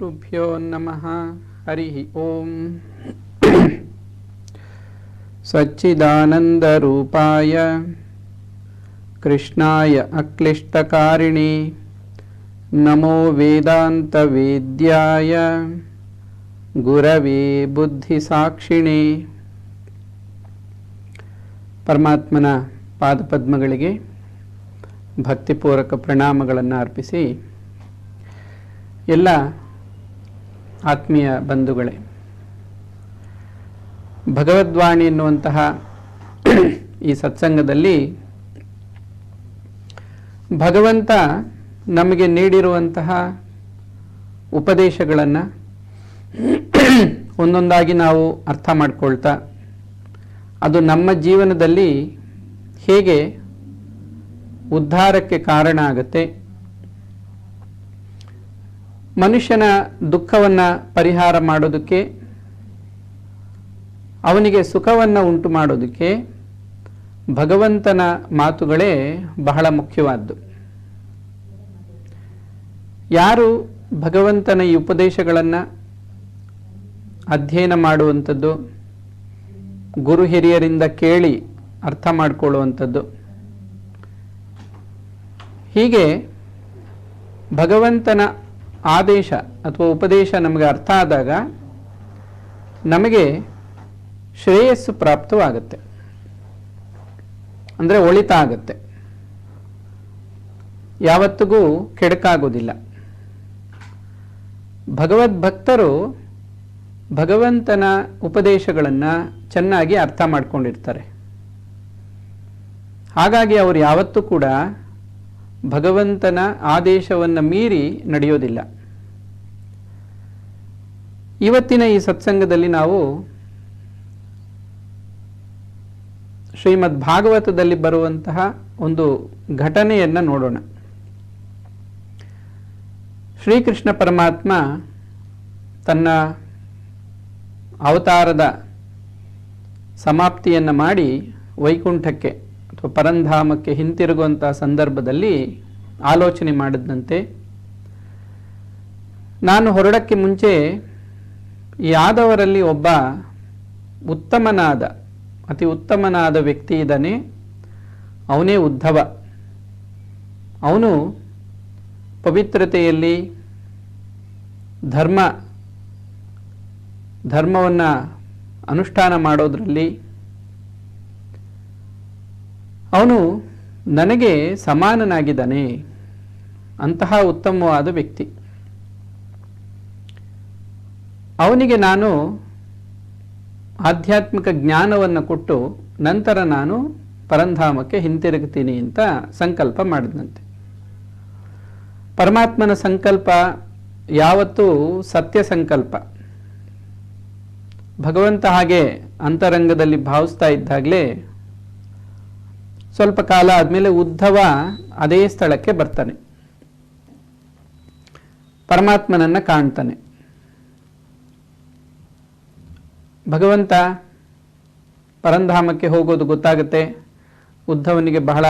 ಗುರುಭ್ಯೋ ನಮಃ. ಹರಿ ಓಂ. ಸಚ್ಚಿದಾನಂದರೂಪಾಯ ಕೃಷ್ಣಾಯ ಅಕ್ಲಿಷ್ಟಕಾರಿಣಿ ನಮೋ ವೇದಾಂತವೇದ್ಯಾಯ ಗುರವೇ ಬುದ್ಧಿಸಾಕ್ಷಿಣೇ. ಪರಮಾತ್ಮನ ಪಾದಪದ್ಮಗಳಿಗೆ ಭಕ್ತಿಪೂರ್ವಕ ಪ್ರಣಾಮಗಳನ್ನು ಅರ್ಪಿಸಿ, ಎಲ್ಲ ಆತ್ಮೀಯ ಬಂಧುಗಳೇ, ಭಗವದ್ವಾಣಿ ಎನ್ನುವಂತಹ ಈ ಸತ್ಸಂಗದಲ್ಲಿ ಭಗವಂತ ನಮಗೆ ನೀಡಿರುವಂತಹ ಉಪದೇಶಗಳನ್ನು ಒಂದೊಂದಾಗಿ ನಾವು ಅರ್ಥ ಮಾಡಿಕೊಳ್ತಾ, ಅದು ನಮ್ಮ ಜೀವನದಲ್ಲಿ ಹೇಗೆ ಉದ್ಧಾರಕ್ಕೆ ಕಾರಣ ಆಗುತ್ತೆ, ಮನುಷ್ಯನ ದುಃಖವನ್ನು ಪರಿಹಾರ ಮಾಡೋದಕ್ಕೆ, ಅವನಿಗೆ ಸುಖವನ್ನು ಉಂಟು ಮಾಡೋದಕ್ಕೆ ಭಗವಂತನ ಮಾತುಗಳೇ ಬಹಳ ಮುಖ್ಯವಾದ್ದು. ಯಾರು ಭಗವಂತನ ಈ ಉಪದೇಶಗಳನ್ನು ಅಧ್ಯಯನ ಮಾಡುವಂಥದ್ದು, ಗುರು ಹಿರಿಯರಿಂದ ಕೇಳಿ ಅರ್ಥ ಮಾಡಿಕೊಳ್ಳುವಂಥದ್ದು, ಹೀಗೆ ಭಗವಂತನ ಆದೇಶ ಅಥವಾ ಉಪದೇಶ ನಮಗೆ ಅರ್ಥ ಆದಾಗ ನಮಗೆ ಶ್ರೇಯಸ್ಸು ಪ್ರಾಪ್ತವಾಗುತ್ತೆ, ಅಂದರೆ ಒಳಿತಾಗುತ್ತೆ, ಯಾವತ್ತಿಗೂ ಕೆಡಕಾಗೋದಿಲ್ಲ. ಭಗವದ್ಭಕ್ತರು ಭಗವಂತನ ಉಪದೇಶಗಳನ್ನು ಚೆನ್ನಾಗಿ ಅರ್ಥ ಮಾಡ್ಕೊಂಡಿರ್ತಾರೆ. ಹಾಗಾಗಿ ಅವರು ಯಾವತ್ತೂ ಕೂಡ ಭಗವಂತನ ಆದೇಶವನ್ನು ಮೀರಿ ನಡೆಯೋದಿಲ್ಲ. ಇವತ್ತಿನ ಈ ಸತ್ಸಂಗದಲ್ಲಿ ನಾವು ಶ್ರೀಮದ್ ಭಾಗವತದಲ್ಲಿ ಬರುವಂತಹ ಒಂದು ಘಟನೆಯನ್ನು ನೋಡೋಣ. ಶ್ರೀಕೃಷ್ಣ ಪರಮಾತ್ಮ ತನ್ನ ಅವತಾರದ ಸಮಾಪ್ತಿಯನ್ನು ಮಾಡಿ ವೈಕುಂಠಕ್ಕೆ ಅಥವಾ ಪರಂಧಾಮಕ್ಕೆ ಹಿಂತಿರುಗುವಂಥ ಸಂದರ್ಭದಲ್ಲಿ ಆಲೋಚನೆ ಮಾಡಿದಂತೆ, ನಾನು ಹೊರಡಕ್ಕೆ ಮುಂಚೆ ಯಾದವರಲ್ಲಿ ಒಬ್ಬ ಅತಿ ಉತ್ತಮನಾದ ವ್ಯಕ್ತಿ ಇದ್ದಾನೆ, ಅವನೇ ಉದ್ಧವ. ಅವನು ಪವಿತ್ರತೆಯಲ್ಲಿ, ಧರ್ಮವನ್ನು ಅನುಷ್ಠಾನ ಮಾಡೋದರಲ್ಲಿ ಅವನು ನನಗೆ ಸಮಾನನಾಗಿದ್ದಾನೆ, ಅಂತಹ ಉತ್ತಮವಾದ ವ್ಯಕ್ತಿ. ಅವನಿಗೆ ನಾನು ಆಧ್ಯಾತ್ಮಿಕ ಜ್ಞಾನವನ್ನು ಕೊಟ್ಟು ನಂತರ ನಾನು ಪರಂಧಾಮಕ್ಕೆ ಹಿಂತಿರುಗ್ತೀನಿ ಅಂತ ಸಂಕಲ್ಪ ಮಾಡಿದಂತೆ. ಪರಮಾತ್ಮನ ಸಂಕಲ್ಪ ಯಾವತ್ತೂ ಸತ್ಯ ಸಂಕಲ್ಪ. ಭಗವಂತ ಹಾಗೆ ಅಂತರಂಗದಲ್ಲಿ ಭಾವಿಸ್ತಾ ಇದ್ದಾಗಲೇ ಸ್ವಲ್ಪ ಕಾಲ ಆದಮೇಲೆ ಉದ್ಧವ ಅದೇ ಸ್ಥಳಕ್ಕೆ ಬರ್ತಾನೆ, ಪರಮಾತ್ಮನನ್ನು ಕಾಣ್ತಾನೆ. ಭಗವಂತ ಪರಂಧಾಮಕ್ಕೆ ಹೋಗೋದು ಗೊತ್ತಾಗುತ್ತೆ. ಉದ್ಧವನಿಗೆ ಬಹಳ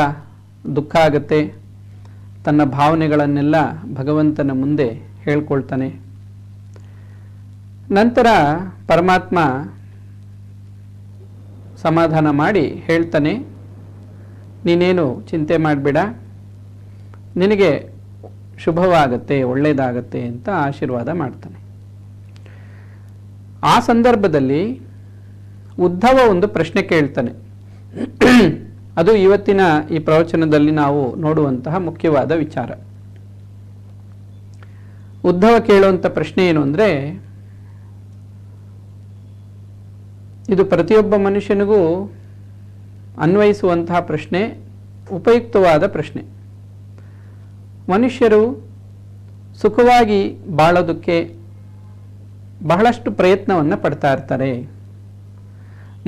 ದುಃಖ ಆಗುತ್ತೆ. ತನ್ನ ಭಾವನೆಗಳನ್ನೆಲ್ಲ ಭಗವಂತನ ಮುಂದೆ ಹೇಳ್ಕೊಳ್ತಾನೆ. ನಂತರ ಪರಮಾತ್ಮ ಸಮಾಧಾನ ಮಾಡಿ ಹೇಳ್ತಾನೆ, ನೀನೇನು ಚಿಂತೆ ಮಾಡಬೇಡ, ನಿನಗೆ ಶುಭವಾಗತ್ತೆ, ಒಳ್ಳೆಯದಾಗತ್ತೆ ಅಂತ ಆಶೀರ್ವಾದ ಮಾಡ್ತಾನೆ. ಆ ಸಂದರ್ಭದಲ್ಲಿ ಉದ್ಧವ ಒಂದು ಪ್ರಶ್ನೆ ಕೇಳ್ತಾನೆ. ಅದು ಇವತ್ತಿನ ಈ ಪ್ರವಚನದಲ್ಲಿ ನಾವು ನೋಡುವಂತಹ ಮುಖ್ಯವಾದ ವಿಚಾರ. ಉದ್ಧವ ಕೇಳುವಂಥ ಪ್ರಶ್ನೆ ಏನು ಅಂದರೆ, ಇದು ಪ್ರತಿಯೊಬ್ಬ ಮನುಷ್ಯನಿಗೂ ಅನ್ವಯಿಸುವಂತಹ ಪ್ರಶ್ನೆ, ಉಪಯುಕ್ತವಾದ ಪ್ರಶ್ನೆ. ಮನುಷ್ಯರು ಸುಖವಾಗಿ ಬಾಳೋದಕ್ಕೆ ಬಹಳಷ್ಟು ಪ್ರಯತ್ನವನ್ನು ಪಡ್ತಾ ಇರ್ತಾರೆ.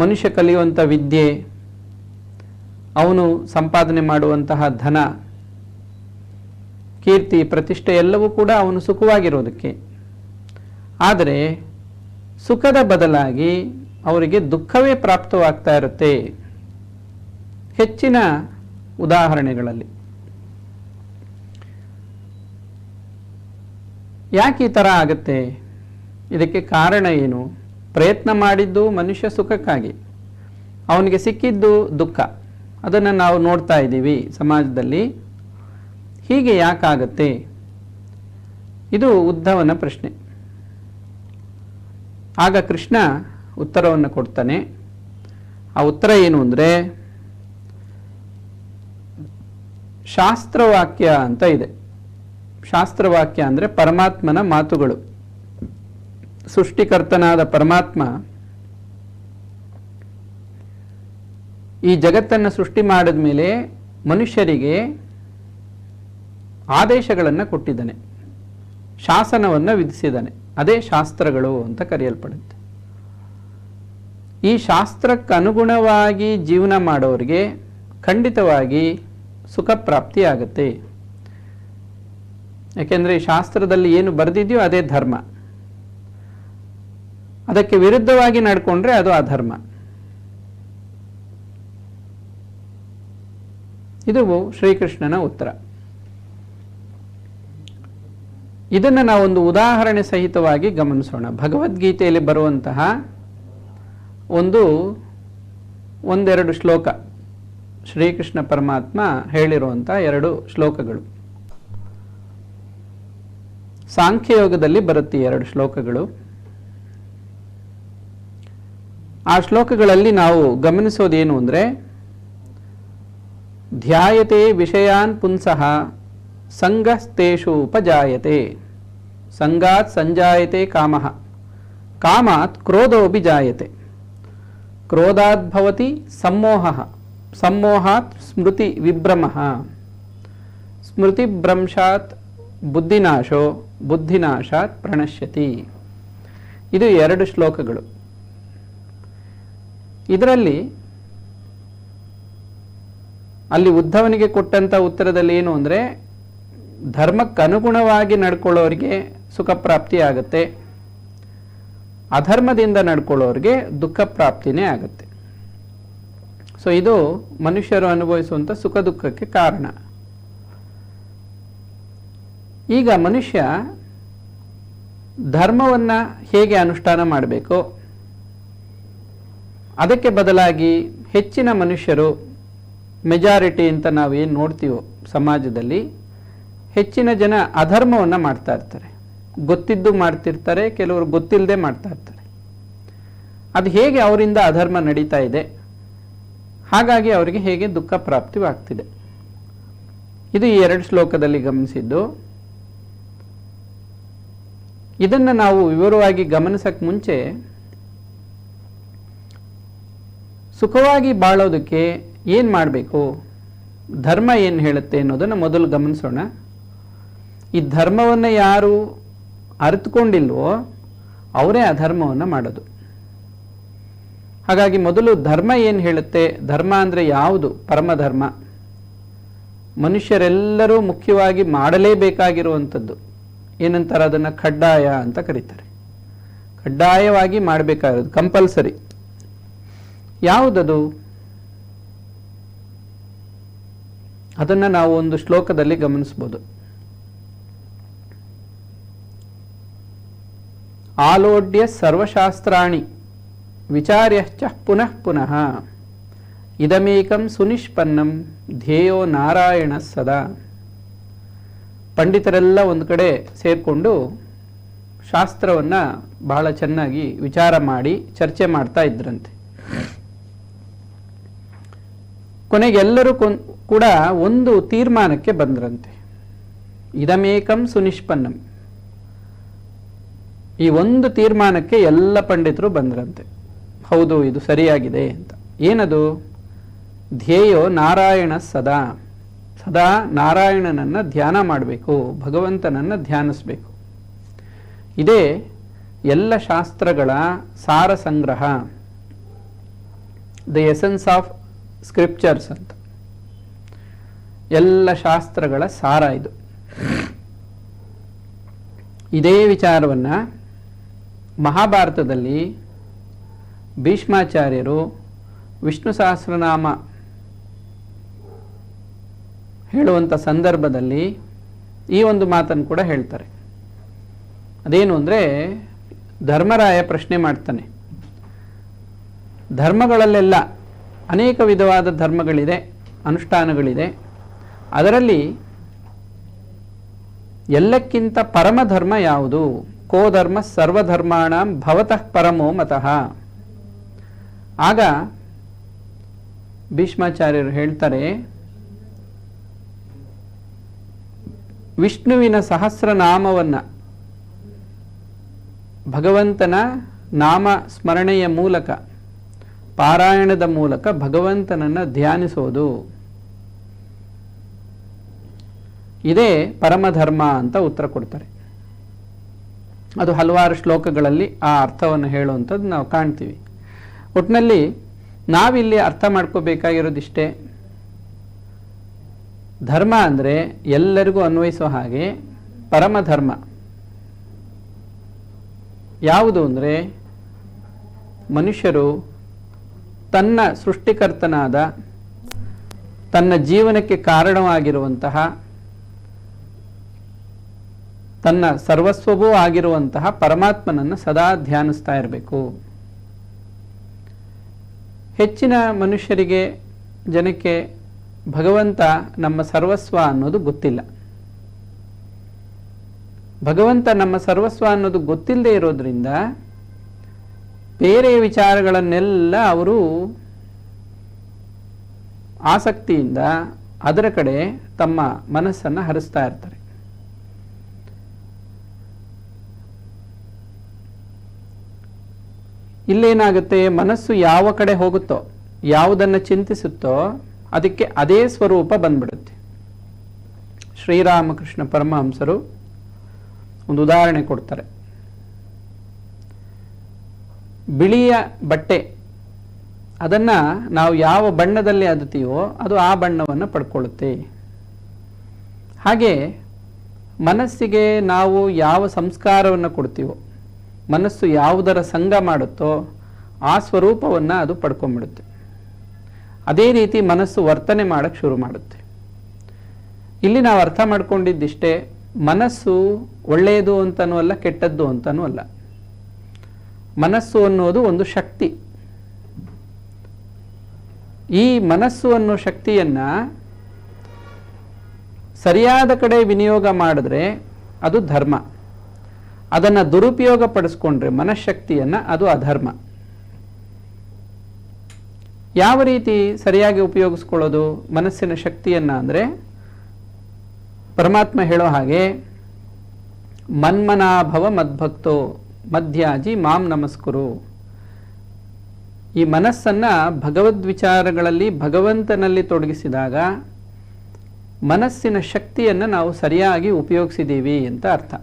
ಮನುಷ್ಯ ಕಲಿಯುವಂಥ ವಿದ್ಯೆ, ಅವನು ಸಂಪಾದನೆ ಮಾಡುವಂತಹ ಧನ, ಕೀರ್ತಿ, ಪ್ರತಿಷ್ಠೆ ಎಲ್ಲವೂ ಕೂಡ ಅವನು ಸುಖವಾಗಿರೋದಕ್ಕೆ. ಆದರೆ ಸುಖದ ಬದಲಾಗಿ ಅವರಿಗೆ ದುಃಖವೇ ಪ್ರಾಪ್ತವಾಗ್ತಾ ಇರುತ್ತೆ ಹೆಚ್ಚಿನ ಉದಾಹರಣೆಗಳಲ್ಲಿ. ಯಾಕೆ ಈ ಥರ ಆಗುತ್ತೆ? ಇದಕ್ಕೆ ಕಾರಣ ಏನು? ಪ್ರಯತ್ನ ಮಾಡಿದ್ದು ಮನುಷ್ಯ ಸುಖಕ್ಕಾಗಿ, ಅವನಿಗೆ ಸಿಕ್ಕಿದ್ದು ದುಃಖ. ಅದನ್ನು ನಾವು ನೋಡ್ತಾ ಇದ್ದೀವಿ ಸಮಾಜದಲ್ಲಿ. ಹೀಗೆ ಯಾಕಾಗತ್ತೆ? ಇದು ಉದ್ಧವನ ಪ್ರಶ್ನೆ. ಆಗ ಕೃಷ್ಣ ಉತ್ತರವನ್ನು ಕೊಡ್ತಾನೆ. ಆ ಉತ್ತರ ಏನು ಅಂದರೆ, ಶಾಸ್ತ್ರವಾಕ್ಯ ಅಂತ ಇದೆ. ಶಾಸ್ತ್ರವಾಕ್ಯ ಅಂದರೆ ಪರಮಾತ್ಮನ ಮಾತುಗಳು. ಸೃಷ್ಟಿಕರ್ತನಾದ ಪರಮಾತ್ಮ ಈ ಜಗತ್ತನ್ನು ಸೃಷ್ಟಿ ಮಾಡಿದ ಮೇಲೆ ಮನುಷ್ಯರಿಗೆ ಆದೇಶಗಳನ್ನು ಕೊಟ್ಟಿದ್ದಾನೆ, ಶಾಸನವನ್ನು ವಿಧಿಸಿದ್ದಾನೆ. ಅದೇ ಶಾಸ್ತ್ರಗಳು ಅಂತ ಕರೆಯಲ್ಪಡುತ್ತೆ. ಈ ಶಾಸ್ತ್ರಕ್ಕೆ ಅನುಗುಣವಾಗಿ ಜೀವನ ಮಾಡೋರಿಗೆ ಖಂಡಿತವಾಗಿ ಸುಖ ಪ್ರಾಪ್ತಿಯಾಗತ್ತೆ. ಯಾಕೆಂದರೆ ಈ ಶಾಸ್ತ್ರದಲ್ಲಿ ಏನು ಬರೆದಿದೆಯೋ ಅದೇ ಧರ್ಮ. ಅದಕ್ಕೆ ವಿರುದ್ಧವಾಗಿ ನಡ್ಕೊಂಡ್ರೆ ಅದು ಅಧರ್ಮ. ಇದು ಶ್ರೀಕೃಷ್ಣನ ಉತ್ತರ. ಇದನ್ನು ನಾವೊಂದು ಉದಾಹರಣೆ ಸಹಿತವಾಗಿ ಗಮನಿಸೋಣ. ಭಗವದ್ಗೀತೆಯಲ್ಲಿ ಬರುವಂತಹ ಒಂದೆರಡು ಶ್ಲೋಕ, ಶ್ರೀಕೃಷ್ಣ ಪರಮಾತ್ಮ ಹೇಳಿರುವಂಥ 2 ಶ್ಲೋಕಗಳು. ಸಾಂಖ್ಯಯೋಗದಲ್ಲಿ ಬರುತ್ತೆ 2 ಶ್ಲೋಕಗಳು. ಆ ಶ್ಲೋಕಗಳಲ್ಲಿ ನಾವು ಗಮನಿಸೋದೇನು ಅಂದರೆ, ಧ್ಯಾಯತೆ ವಿಷಯಾನ್ ಪುಂಸಃ ಸಂಗಸ್ತೇಷು ಉಪಜಾಯತೆ, ಸಂಗಾತ್ ಸಂಜಾಯತೆ ಕಾಮಃ, ಕಾಮಾತ್ ಕ್ರೋಧೋಪಿ ಜಾಯತೆ, ಕ್ರೋಧಾತ್ ಭವತಿ ಸಮ್ಮೋಹಃ, ಸಮ್ಮೋಹಾತ್ ಸ್ಮೃತಿ ವಿಭ್ರಮಃ, ಸ್ಮೃತಿಭ್ರಂಶಾತ್ ಬುದ್ಧಿನಾಶೋ, ಬುದ್ಧಿನಾಶಾತ್ ಪ್ರಣಶ್ಯತಿ. ಇದು 2 ಶ್ಲೋಕಗಳು. ಇದರಲ್ಲಿ ಅಲ್ಲಿ ಉದ್ಧವನಿಗೆ ಕೊಟ್ಟಂಥ ಉತ್ತರದಲ್ಲಿ ಏನು ಅಂದರೆ, ಧರ್ಮಕ್ಕನುಗುಣವಾಗಿ ನಡ್ಕೊಳ್ಳೋರಿಗೆ ಸುಖ ಪ್ರಾಪ್ತಿ ಆಗುತ್ತೆ, ಅಧರ್ಮದಿಂದ ನಡ್ಕೊಳ್ಳೋರಿಗೆ ದುಃಖ ಪ್ರಾಪ್ತಿನೇ ಆಗುತ್ತೆ. ಸೊ ಇದು ಮನುಷ್ಯರು ಅನುಭವಿಸುವಂಥ ಸುಖ ದುಃಖಕ್ಕೆ ಕಾರಣ. ಈಗ ಮನುಷ್ಯ ಧರ್ಮವನ್ನು ಹೇಗೆ ಅನುಷ್ಠಾನ ಮಾಡಬೇಕು, ಅದಕ್ಕೆ ಬದಲಾಗಿ ಹೆಚ್ಚಿನ ಮನುಷ್ಯರು, ಮೆಜಾರಿಟಿ ಅಂತ ನಾವೇನು ನೋಡ್ತೀವೋ ಸಮಾಜದಲ್ಲಿ, ಹೆಚ್ಚಿನ ಜನ ಅಧರ್ಮವನ್ನು ಮಾಡ್ತಾ ಇರ್ತಾರೆ. ಗೊತ್ತಿದ್ದು ಮಾಡ್ತಿರ್ತಾರೆ, ಕೆಲವರು ಗೊತ್ತಿಲ್ಲದೆ ಮಾಡ್ತಾ ಇರ್ತಾರೆ. ಅದು ಹೇಗೆ ಅವರಿಂದ ಅಧರ್ಮ ನಡೀತಾ ಇದೆ, ಹಾಗಾಗಿ ಅವರಿಗೆ ಹೇಗೆ ದುಃಖ ಪ್ರಾಪ್ತಿವಾಗ್ತಿದೆ. ಇದು ಈ 2 ಶ್ಲೋಕದಲ್ಲಿ ಗಮನಿಸಿದ್ದು. ಇದನ್ನು ನಾವು ವಿವರವಾಗಿ ಗಮನಿಸಕ್ಕೆ ಮುಂಚೆ ಸುಖವಾಗಿ ಬಾಳೋದಕ್ಕೆ ಏನು ಮಾಡಬೇಕು, ಧರ್ಮ ಏನು ಹೇಳುತ್ತೆ ಅನ್ನೋದನ್ನು ಮೊದಲು ಗಮನಿಸೋಣ. ಈ ಧರ್ಮವನ್ನು ಯಾರು ಅರಿತುಕೊಂಡಿಲ್ವೋ ಅವರೇ ಅಧರ್ಮವನ್ನು ಮಾಡೋದು. ಹಾಗಾಗಿ ಮೊದಲು ಧರ್ಮ ಏನು ಹೇಳುತ್ತೆ, ಧರ್ಮ ಅಂದರೆ ಯಾವುದು, ಪರಮಧರ್ಮ, ಮನುಷ್ಯರೆಲ್ಲರೂ ಮುಖ್ಯವಾಗಿ ಮಾಡಲೇಬೇಕಾಗಿರುವಂಥದ್ದು. ಏನಂತಾರೆ ಅದನ್ನು, ಕಡ್ಡಾಯ ಅಂತ ಕರೀತಾರೆ. ಕಡ್ಡಾಯವಾಗಿ ಮಾಡಬೇಕಾಗಿರೋದು, ಕಂಪಲ್ಸರಿ. ಯಾವುದದು? ಅದನ್ನು ನಾವು ಒಂದು ಶ್ಲೋಕದಲ್ಲಿ ಗಮನಿಸ್ಬೋದು. ಆಲೋಡ್ಯ ಸರ್ವಶಾಸ್ತ್ರಾಣಿ ವಿಚಾರ್ಯಶ್ಚ ಪುನಃ ಪುನಃ ಇದಮೇಕಂ ಸುನಿಷ್ಪನ್ನಂ ಧ್ಯೇಯೋ ನಾರಾಯಣ ಸದಾ. ಪಂಡಿತರೆಲ್ಲ ಒಂದು ಕಡೆ ಸೇರಿಕೊಂಡು ಶಾಸ್ತ್ರವನ್ನು ಬಹಳ ಚೆನ್ನಾಗಿ ವಿಚಾರ ಮಾಡಿ ಚರ್ಚೆ ಮಾಡ್ತಾ ಇದ್ರಂತೆ. ಕೊನೆಗೆ ಎಲ್ಲರೂ ಕೂಡ ಒಂದು ತೀರ್ಮಾನಕ್ಕೆ ಬಂದ್ರಂತೆ. ಇದಮೇಕಂ ಸುನಿಷ್ಪನ್ನಂ, ಈ ಒಂದು ತೀರ್ಮಾನಕ್ಕೆ ಎಲ್ಲ ಪಂಡಿತರು ಬಂದ್ರಂತೆ. ಹೌದು, ಇದು ಸರಿಯಾಗಿದೆ ಅಂತ. ಏನದು? ಧ್ಯೇಯೋ ನಾರಾಯಣ ಸದಾ, ಸದಾ ನಾರಾಯಣನನ್ನು ಧ್ಯಾನ ಮಾಡಬೇಕು, ಭಗವಂತನನ್ನು ಧ್ಯಾನಿಸಬೇಕು. ಇದೇ ಎಲ್ಲ ಶಾಸ್ತ್ರಗಳ ಸಾರ ಸಂಗ್ರಹ, ದ ಎಸೆನ್ಸ್ ಆಫ್ ಸ್ಕ್ರಿಪ್ಚರ್ಸ್ ಅಂತ. ಎಲ್ಲ ಶಾಸ್ತ್ರಗಳ ಸಾರ ಇದು. ಇದೇ ವಿಚಾರವನ್ನು ಮಹಾಭಾರತದಲ್ಲಿ ಭೀಷ್ಮಾಚಾರ್ಯರು ವಿಷ್ಣು ಸಹಸ್ರನಾಮ ಹೇಳುವಂಥ ಸಂದರ್ಭದಲ್ಲಿ ಈ ಒಂದು ಮಾತನ್ನು ಕೂಡ ಹೇಳ್ತಾರೆ. ಅದೇನು ಅಂದರೆ, ಧರ್ಮರಾಯ ಪ್ರಶ್ನೆ ಮಾಡ್ತಾನೆ. ಧರ್ಮಗಳಲ್ಲೆಲ್ಲ ಅನೇಕ ವಿಧವಾದ ಧರ್ಮಗಳಿದೆ, ಅನುಷ್ಠಾನಗಳಿದೆ. ಅದರಲ್ಲಿ ಎಲ್ಲಕ್ಕಿಂತ ಪರಮಧರ್ಮ ಯಾವುದು? ಕೋ ಧರ್ಮ ಸರ್ವಧರ್ಮಾಣ ಭವತಃ ಪರಮೋ ಮತಃ. ಆಗ ಭೀಷ್ಮಾಚಾರ್ಯರು ಹೇಳ್ತಾರೆ, ವಿಷ್ಣುವಿನ ಸಹಸ್ರನಾಮವನ್ನು, ಭಗವಂತನ ನಾಮ ಸ್ಮರಣೆಯ ಮೂಲಕ, ಪಾರಾಯಣದ ಮೂಲಕ ಭಗವಂತನನ್ನು ಧ್ಯಾನಿಸೋದು, ಇದೇ ಪರಮಧರ್ಮ ಅಂತ ಉತ್ತರ ಕೊಡ್ತಾರೆ. ಅದು ಹಲವಾರು ಶ್ಲೋಕಗಳಲ್ಲಿ ಆ ಅರ್ಥವನ್ನು ಹೇಳುವಂಥದ್ದು ನಾವು ಕಾಣ್ತೀವಿ. ಒಟ್ಟಿನಲ್ಲಿ ನಾವಿಲ್ಲಿ ಅರ್ಥ ಮಾಡ್ಕೋಬೇಕಾಗಿರೋದಿಷ್ಟೇ, ಧರ್ಮ ಅಂದರೆ ಎಲ್ಲರಿಗೂ ಅನ್ವಯಿಸೋ ಹಾಗೆ ಪರಮಧರ್ಮ ಯಾವುದು ಅಂದರೆ, ಮನುಷ್ಯರು ತನ್ನ ಸೃಷ್ಟಿಕರ್ತನಾದ, ತನ್ನ ಜೀವನಕ್ಕೆ ಕಾರಣವಾಗಿರುವಂತಹ, ತನ್ನ ಸರ್ವಸ್ವವೂ ಆಗಿರುವಂತಹ ಪರಮಾತ್ಮನನ್ನು ಸದಾ ಧ್ಯಾನಿಸ್ತಾ ಇರಬೇಕು. ಹೆಚ್ಚಿನ ಮನುಷ್ಯರಿಗೆ, ಜನಕ್ಕೆ ಭಗವಂತ ನಮ್ಮ ಸರ್ವಸ್ವ ಅನ್ನೋದು ಗೊತ್ತಿಲ್ಲ. ಭಗವಂತ ನಮ್ಮ ಸರ್ವಸ್ವ ಅನ್ನೋದು ಗೊತ್ತಿಲ್ಲದೆ ಇರೋದ್ರಿಂದ ಬೇರೆ ವಿಚಾರಗಳನ್ನೆಲ್ಲ ಅವರು ಆಸಕ್ತಿಯಿಂದ ಅದರ ಕಡೆ ತಮ್ಮ ಮನಸ್ಸನ್ನು ಹರಿಸ್ತಾ ಇರ್ತಾರೆ. ಇಲ್ಲೇನಾಗುತ್ತೆ, ಮನಸ್ಸು ಯಾವ ಕಡೆ ಹೋಗುತ್ತೋ, ಯಾವುದನ್ನು ಚಿಂತಿಸುತ್ತೋ ಅದಕ್ಕೆ ಅದೇ ಸ್ವರೂಪ ಬಂದ್ಬಿಡುತ್ತೆ. ಶ್ರೀರಾಮಕೃಷ್ಣ ಪರಮಹಂಸರು ಒಂದು ಉದಾಹರಣೆ ಕೊಡ್ತಾರೆ. ಬಿಳಿಯ ಬಟ್ಟೆ, ಅದನ್ನು ನಾವು ಯಾವ ಬಣ್ಣದಲ್ಲಿ ಅದುತ್ತೀವೋ ಅದು ಆ ಬಣ್ಣವನ್ನು ಪಡ್ಕೊಳ್ಳುತ್ತೆ. ಹಾಗೆ ಮನಸ್ಸಿಗೆ ನಾವು ಯಾವ ಸಂಸ್ಕಾರವನ್ನು ಕೊಡ್ತೀವೋ, ಮನಸ್ಸು ಯಾವುದರ ಸಂಗ ಮಾಡುತ್ತೋ ಆ ಸ್ವರೂಪವನ್ನು ಅದು ಪಡ್ಕೊಂಡ್ಬಿಡುತ್ತೆ. ಅದೇ ರೀತಿ ಮನಸ್ಸು ವರ್ತನೆ ಮಾಡೋಕ್ಕೆ ಶುರು ಮಾಡುತ್ತೆ. ಇಲ್ಲಿ ನಾವು ಅರ್ಥ ಮಾಡ್ಕೊಂಡಿದ್ದಿಷ್ಟೇ, ಮನಸ್ಸು ಒಳ್ಳೆಯದು ಅಂತನೂ ಅಲ್ಲ, ಕೆಟ್ಟದ್ದು ಅಂತನೂ ಅಲ್ಲ. ಮನಸ್ಸು ಅನ್ನೋದು ಒಂದು ಶಕ್ತಿ. ಈ ಮನಸ್ಸು ಅನ್ನೋ ಶಕ್ತಿಯನ್ನು ಸರಿಯಾದ ಕಡೆ ವಿನಿಯೋಗ ಮಾಡಿದ್ರೆ ಅದು ಧರ್ಮ. ಅದನ್ನು ದುರುಪಯೋಗ ಪಡಿಸ್ಕೊಂಡ್ರೆ ಮನಃಶಕ್ತಿಯನ್ನು, ಅದು ಅಧರ್ಮ. ಯಾವ ರೀತಿ ಸರಿಯಾಗಿ ಉಪಯೋಗಿಸ್ಕೊಳ್ಳೋದು ಮನಸ್ಸಿನ ಶಕ್ತಿಯನ್ನು ಅಂದರೆ, ಪರಮಾತ್ಮ ಹೇಳೋ ಹಾಗೆ ಮನ್ಮನಾಭವ ಮದ್ಭಕ್ತೋ ಮಧ್ಯಾಜಿ ಮಾಂ ನಮಸ್ಕುರು. ಈ ಮನಸ್ಸನ್ನು ಭಗವದ್ವಿಚಾರಗಳಲ್ಲಿ ಭಗವಂತನಲ್ಲಿ ತೊಡಗಿಸಿದಾಗ ಮನಸ್ಸಿನ ಶಕ್ತಿಯನ್ನು ನಾವು ಸರಿಯಾಗಿ ಉಪಯೋಗಿಸಿದ್ದೀವಿ ಅಂತ ಅರ್ಥ.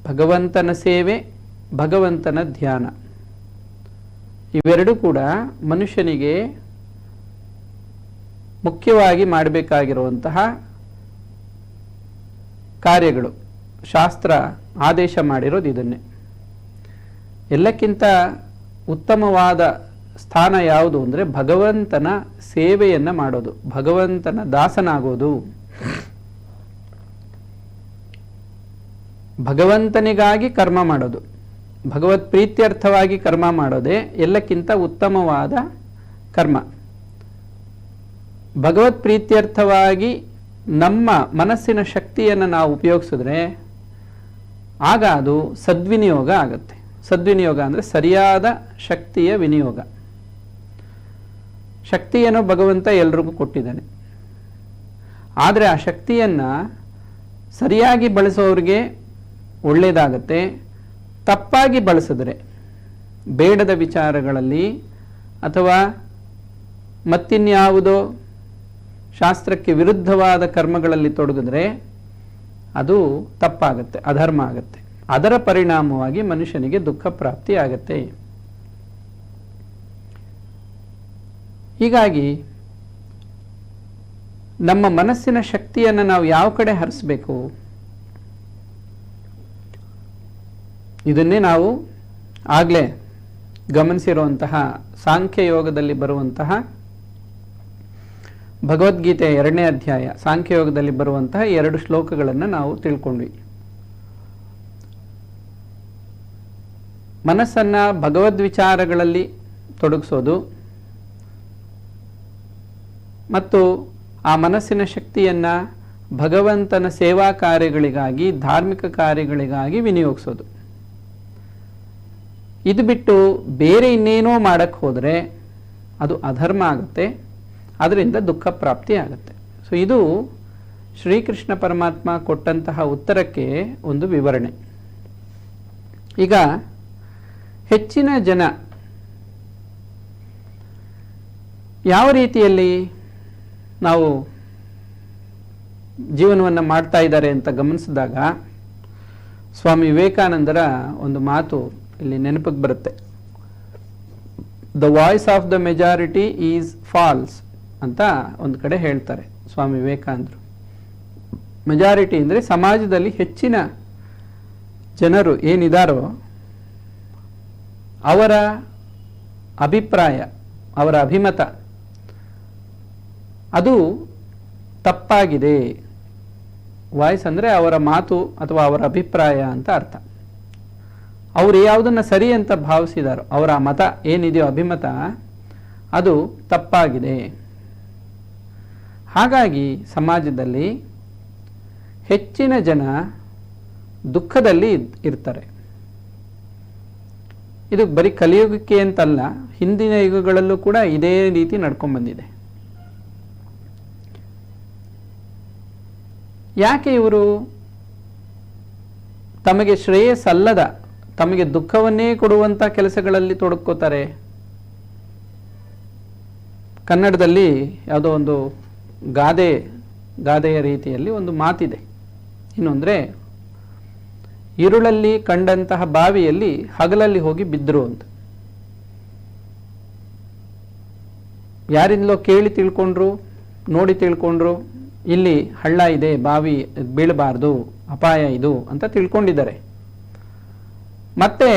ಭಗವಂತನ ಸೇವೆ, ಭಗವಂತನ ಧ್ಯಾನ, ಇವೆರಡೂ ಕೂಡ ಮನುಷ್ಯನಿಗೆ ಮುಖ್ಯವಾಗಿ ಮಾಡಬೇಕಾಗಿರುವಂತಹ ಕಾರ್ಯಗಳು. ಶಾಸ್ತ್ರ ಆದೇಶ ಮಾಡಿರೋದು ಇದನ್ನೇ. ಎಲ್ಲಕ್ಕಿಂತ ಉತ್ತಮವಾದ ಸ್ಥಾನ ಯಾವುದು ಅಂದರೆ ಭಗವಂತನ ಸೇವೆಯನ್ನು ಮಾಡೋದು, ಭಗವಂತನ ದಾಸನಾಗೋದು. ಭಗವಂತನಿಗಾಗಿ ಕರ್ಮ ಮಾಡೋದು, ಭಗವತ್ ಪ್ರೀತ್ಯರ್ಥವಾಗಿ ಕರ್ಮ ಮಾಡೋದೇ ಎಲ್ಲಕ್ಕಿಂತ ಉತ್ತಮವಾದ ಕರ್ಮ. ಭಗವತ್ ಪ್ರೀತ್ಯರ್ಥವಾಗಿ ನಮ್ಮ ಮನಸ್ಸಿನ ಶಕ್ತಿಯನ್ನು ನಾವು ಉಪಯೋಗಿಸಿದ್ರೆ ಆಗ ಅದು ಸದ್ವಿನಿಯೋಗ ಆಗುತ್ತೆ. ಸದ್ವಿನಿಯೋಗ ಅಂದರೆ ಸರಿಯಾದ ಶಕ್ತಿಯ ವಿನಿಯೋಗ. ಶಕ್ತಿಯನ್ನು ಭಗವಂತ ಎಲ್ರಿಗೂ ಕೊಟ್ಟಿದ್ದಾನೆ. ಆದರೆ ಆ ಶಕ್ತಿಯನ್ನು ಸರಿಯಾಗಿ ಬಳಸೋರಿಗೆ ಒಳ್ಳೆಯದಾಗತ್ತೆ. ತಪ್ಪಾಗಿ ಬಳಸಿದ್ರೆ, ಬೇಡದ ವಿಚಾರಗಳಲ್ಲಿ ಅಥವಾ ಮತ್ತಿನ್ಯಾವುದೋ ಶಾಸ್ತ್ರಕ್ಕೆ ವಿರುದ್ಧವಾದ ಕರ್ಮಗಳಲ್ಲಿ ತೊಡಗಿದ್ರೆ ಅದು ತಪ್ಪಾಗತ್ತೆ, ಅಧರ್ಮ ಆಗುತ್ತೆ. ಅದರ ಪರಿಣಾಮವಾಗಿ ಮನುಷ್ಯನಿಗೆ ದುಃಖ ಪ್ರಾಪ್ತಿ ಆಗತ್ತೆ. ಹೀಗಾಗಿ ನಮ್ಮ ಮನಸ್ಸಿನ ಶಕ್ತಿಯನ್ನು ನಾವು ಯಾವ ಕಡೆ ಹರಿಸಬೇಕು, ಇದನ್ನೇ ನಾವು ಆಗಲೇ ಗಮನಿಸಿರುವಂತಹ ಸಾಂಖ್ಯಯೋಗದಲ್ಲಿ ಬರುವಂತಹ ಭಗವದ್ಗೀತೆಯ 2ನೇ ಅಧ್ಯಾಯ ಸಾಂಖ್ಯಯೋಗದಲ್ಲಿ ಬರುವಂತಹ 2 ಶ್ಲೋಕಗಳನ್ನು ನಾವು ತಿಳ್ಕೊಂಡ್ವಿ. ಮನಸ್ಸನ್ನು ಭಗವದ್ ವಿಚಾರಗಳಲ್ಲಿ ತೊಡಗಿಸೋದು ಮತ್ತು ಆ ಮನಸ್ಸಿನ ಶಕ್ತಿಯನ್ನು ಭಗವಂತನ ಸೇವಾ ಕಾರ್ಯಗಳಿಗಾಗಿ, ಧಾರ್ಮಿಕ ಕಾರ್ಯಗಳಿಗಾಗಿ ವಿನಿಯೋಗಿಸೋದು. ಇದು ಬಿಟ್ಟು ಬೇರೆ ಇನ್ನೇನೋ ಮಾಡಕ್ಕೆ ಹೋದರೆ ಅದು ಅಧರ್ಮ ಆಗುತ್ತೆ, ಅದರಿಂದ ದುಃಖ ಪ್ರಾಪ್ತಿ ಆಗುತ್ತೆ. ಸೊ ಇದು ಶ್ರೀಕೃಷ್ಣ ಪರಮಾತ್ಮ ಕೊಟ್ಟಂತಹ ಉತ್ತರಕ್ಕೆ ಒಂದು ವಿವರಣೆ. ಈಗ ಹೆಚ್ಚಿನ ಜನ ಯಾವ ರೀತಿಯಲ್ಲಿ ನಾವು ಜೀವನವನ್ನು ಮಾಡ್ತಾ ಇದ್ದಾರೆ ಅಂತ ಗಮನಿಸಿದಾಗ ಸ್ವಾಮಿ ವಿವೇಕಾನಂದರ ಒಂದು ಮಾತು ಇಲ್ಲಿ ನೆನಪಿಗೆ ಬರುತ್ತೆ. The voice of the majority is false ಅಂತ ಒಂದು ಕಡೆ ಹೇಳ್ತಾರೆ ಸ್ವಾಮಿ ವಿವೇಕಾನಂದರು. ಮೆಜಾರಿಟಿ ಅಂದರೆ ಸಮಾಜದಲ್ಲಿ ಹೆಚ್ಚಿನ ಜನರು ಏನಿದಾರೋ ಅವರ ಅಭಿಪ್ರಾಯ, ಅವರ ಅಭಿಮತ ಅದು ತಪ್ಪಾಗಿದೆ. ವಾಯ್ಸ್ ಅಂದರೆ ಅವರ ಮಾತು ಅಥವಾ ಅವರ ಅಭಿಪ್ರಾಯ ಅಂತ ಅರ್ಥ. ಅವರು ಯಾವುದನ್ನು ಸರಿ ಅಂತ ಭಾವಿಸಿದಾರೋ, ಅವರ ಮತ ಏನಿದೆಯೋ ಅಭಿಮತ ಅದು ತಪ್ಪಾಗಿದೆ. ಹಾಗಾಗಿ ಸಮಾಜದಲ್ಲಿ ಹೆಚ್ಚಿನ ಜನ ದುಃಖದಲ್ಲಿ ಇರ್ತಾರೆ. ಇದು ಬರೀ ಕಲಿಯುಗಕ್ಕೆ ಅಂತಲ್ಲ, ಹಿಂದಿನ ಯುಗಗಳಲ್ಲೂ ಕೂಡ ಇದೇ ರೀತಿ ನಡ್ಕೊಂಡು ಬಂದಿದೆ. ಯಾಕೆ ಇವರು ತಮಗೆ ಶ್ರೇಯಸ್ಸಲ್ಲದ, ತಮಗೆ ದುಃಖವನ್ನೇ ಕೊಡುವಂಥ ಕೆಲಸಗಳಲ್ಲಿ ತೊಡಕೋತಾರೆ? ಕನ್ನಡದಲ್ಲಿ ಯಾವುದೋ ಒಂದು ಗಾದೆಯ ರೀತಿಯಲ್ಲಿ ಒಂದು ಮಾತಿದೆ. ಇನ್ನೊಂದರೆ, ഇരുಳಲ್ಲಿ ಕಂಡಂತಹ ಬಾವಿಯಲ್ಲಿ ಹಗಲಲ್ಲಿ ಹೋಗಿ ಬಿದ್ದರು ಅಂತ. ಯಾರಿಂದಲೋ ಕೇಳಿ ತಿಳ್ಕೊಂಡ್ರು, ನೋಡಿ ತಿಳ್ಕೊಂಡ್ರು, ಇಲ್ಲಿ ಹಳ್ಳ ಇದೆ, ಬಾವಿ ಬೀಳಬಾರ್ದು, ಅಪಾಯ ಇದು ಅಂತ ತಿಳ್ಕೊಂಡಿದ್ದಾರೆ. ಮತ್ತೆ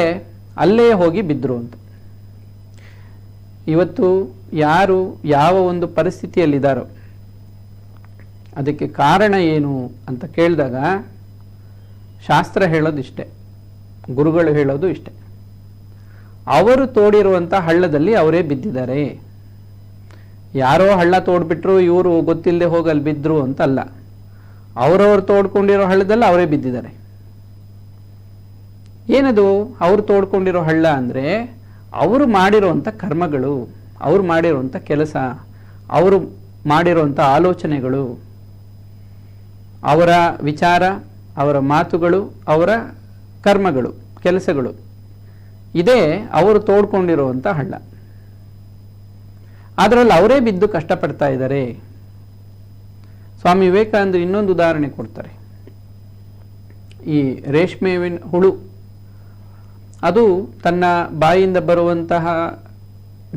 ಅಲ್ಲೇ ಹೋಗಿ ಬಿದ್ದರು ಅಂತ. ಇವತ್ತು ಯಾರು ಯಾವ ಒಂದು ಪರಿಸ್ಥಿತಿಯಲ್ಲಿದ್ದಾರೋ ಅದಕ್ಕೆ ಕಾರಣ ಏನು ಅಂತ ಕೇಳಿದಾಗ ಶಾಸ್ತ್ರ ಹೇಳೋದು ಇಷ್ಟೆ, ಗುರುಗಳು ಹೇಳೋದು ಇಷ್ಟೆ. ಅವರು ತೋಡಿರುವಂಥ ಹಳ್ಳದಲ್ಲಿ ಅವರೇ ಬಿದ್ದಿದ್ದಾರೆ. ಯಾರೋ ಹಳ್ಳ ತೋಡ್ಬಿಟ್ರು, ಇವರು ಗೊತ್ತಿಲ್ಲದೆ ಹೋಗಿ ಅಲ್ಲಿ ಬಿದ್ದರು ಅಂತಲ್ಲ. ಅವರವ್ರು ತೋಡ್ಕೊಂಡಿರೋ ಹಳ್ಳದಲ್ಲಿ ಅವರೇ ಬಿದ್ದಿದ್ದಾರೆ. ಏನದು ಅವರು ತೋಡ್ಕೊಂಡಿರೋ ಹಳ್ಳ ಅಂದರೆ ಅವರು ಮಾಡಿರುವಂಥ ಕರ್ಮಗಳು, ಅವರು ಮಾಡಿರುವಂಥ ಕೆಲಸ, ಅವರು ಮಾಡಿರುವಂಥ ಆಲೋಚನೆಗಳು, ಅವರ ವಿಚಾರ, ಅವರ ಮಾತುಗಳು, ಅವರ ಕರ್ಮಗಳು, ಕೆಲಸಗಳು, ಇದೇ ಅವರು ತೋಡ್ಕೊಂಡಿರುವಂಥ ಹಳ್ಳ. ಅದರಲ್ಲಿ ಅವರೇ ಬಿದ್ದು ಕಷ್ಟಪಡ್ತಾ ಇದ್ದಾರೆ. ಸ್ವಾಮಿ ವಿವೇಕಾನಂದರು ಇನ್ನೊಂದು ಉದಾಹರಣೆ ಕೊಡ್ತಾರೆ. ಈ ರೇಷ್ಮೆವಿನ ಹುಳು ಅದು ತನ್ನ ಬಾಯಿಯಿಂದ ಬರುವಂತಹ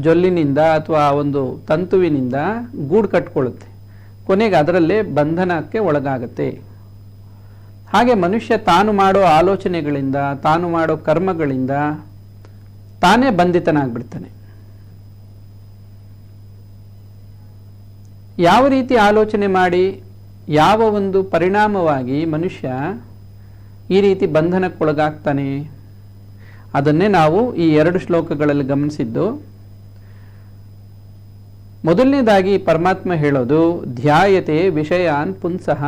ಜೊಲ್ಲಿನಿಂದ ಅಥವಾ ಒಂದು ತಂತುವಿನಿಂದ ಗೂಡು ಕಟ್ಕೊಳ್ಳುತ್ತೆ. ಕೊನೆಗೆ ಅದರಲ್ಲೇ ಬಂಧನಕ್ಕೆ ಒಳಗಾಗುತ್ತೆ. ಹಾಗೆ ಮನುಷ್ಯ ತಾನು ಮಾಡೋ ಆಲೋಚನೆಗಳಿಂದ, ತಾನು ಮಾಡೋ ಕರ್ಮಗಳಿಂದ ತಾನೇ ಬಂಧಿತನಾಗ್ಬಿಡ್ತಾನೆ. ಯಾವ ರೀತಿ ಆಲೋಚನೆ ಮಾಡಿ, ಯಾವ ಒಂದು ಪರಿಣಾಮವಾಗಿ ಮನುಷ್ಯ ಈ ರೀತಿ ಬಂಧನಕ್ಕೊಳಗಾಗ್ತಾನೆ, ಅದನ್ನೇ ನಾವು ಈ 2 ಶ್ಲೋಕಗಳಲ್ಲಿ ಗಮನಿಸಿದ್ದು. ಮೊದಲನೇದಾಗಿ ಪರಮಾತ್ಮ ಹೇಳೋದು ಧ್ಯಾಯತೆ ವಿಷಯಾನ್ ಪುಂಸಃ.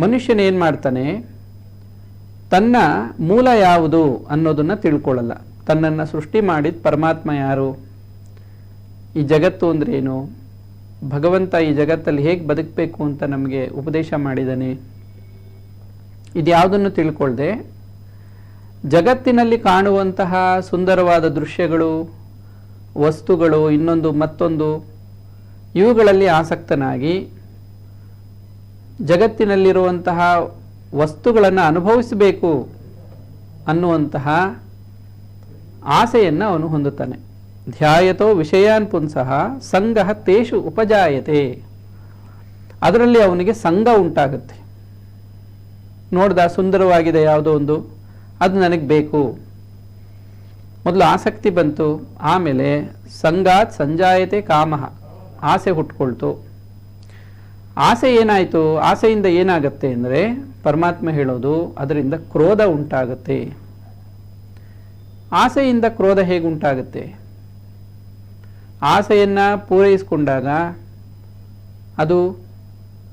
ಮನುಷ್ಯನೇನು ಮಾಡ್ತಾನೆ, ತನ್ನ ಮೂಲ ಯಾವುದು ಅನ್ನೋದನ್ನು ತಿಳ್ಕೊಳ್ಳಲ್ಲ. ತನ್ನನ್ನು ಸೃಷ್ಟಿ ಮಾಡಿದ ಪರಮಾತ್ಮ ಯಾರು, ಈ ಜಗತ್ತು ಅಂದ್ರೆ ಏನು, ಭಗವಂತ ಈ ಜಗತ್ತಲ್ಲಿ ಹೇಗೆ ಬದುಕಬೇಕು ಅಂತ ನಮಗೆ ಉಪದೇಶ ಮಾಡಿದ್ದಾನೆ, ಇದ್ಯಾವುದನ್ನು ತಿಳ್ಕೊಳ್ದೆ ಜಗತ್ತಿನಲ್ಲಿ ಕಾಣುವಂತಹ ಸುಂದರವಾದ ದೃಶ್ಯಗಳು, ವಸ್ತುಗಳು, ಇನ್ನೊಂದು ಮತ್ತೊಂದು, ಇವುಗಳಲ್ಲಿ ಆಸಕ್ತನಾಗಿ ಜಗತ್ತಿನಲ್ಲಿರುವಂತಹ ವಸ್ತುಗಳನ್ನು ಅನುಭವಿಸಬೇಕು ಅನ್ನುವಂತಹ ಆಸೆಯನ್ನು ಅವನು ಹೊಂದುತ್ತಾನೆ. ಧ್ಯಾಯತೋ ವಿಷಯಾನ್ ಪುಂಸಃ ಸಂಗಃ ತೇಷು ಉಪಜಾಯತೆ. ಅದರಲ್ಲಿ ಅವನಿಗೆ ಸಂಘ ಉಂಟಾಗುತ್ತೆ. ನೋಡ್ದ ಸುಂದರವಾಗಿದೆ ಯಾವುದೋ ಒಂದು, ಅದು ನನಗೆ ಬೇಕು, ಮೊದಲು ಆಸಕ್ತಿ ಬಂತು, ಆಮೇಲೆ ಸಂಗಾತ್ ಸಂಜಾಯತೆ ಕಾಮಃ, ಆಸೆ ಹುಟ್ಕೊಳ್ತು. ಆಸೆ ಏನಾಯಿತು, ಆಸೆಯಿಂದ ಏನಾಗತ್ತೆ ಅಂದರೆ ಪರಮಾತ್ಮ ಹೇಳೋದು ಅದರಿಂದ ಕ್ರೋಧ ಉಂಟಾಗತ್ತೆ. ಆಸೆಯಿಂದ ಕ್ರೋಧ ಹೇಗುಂಟಾಗುತ್ತೆ? ಆಸೆಯನ್ನು ಪೂರೈಸಿಕೊಂಡಾಗ ಅದು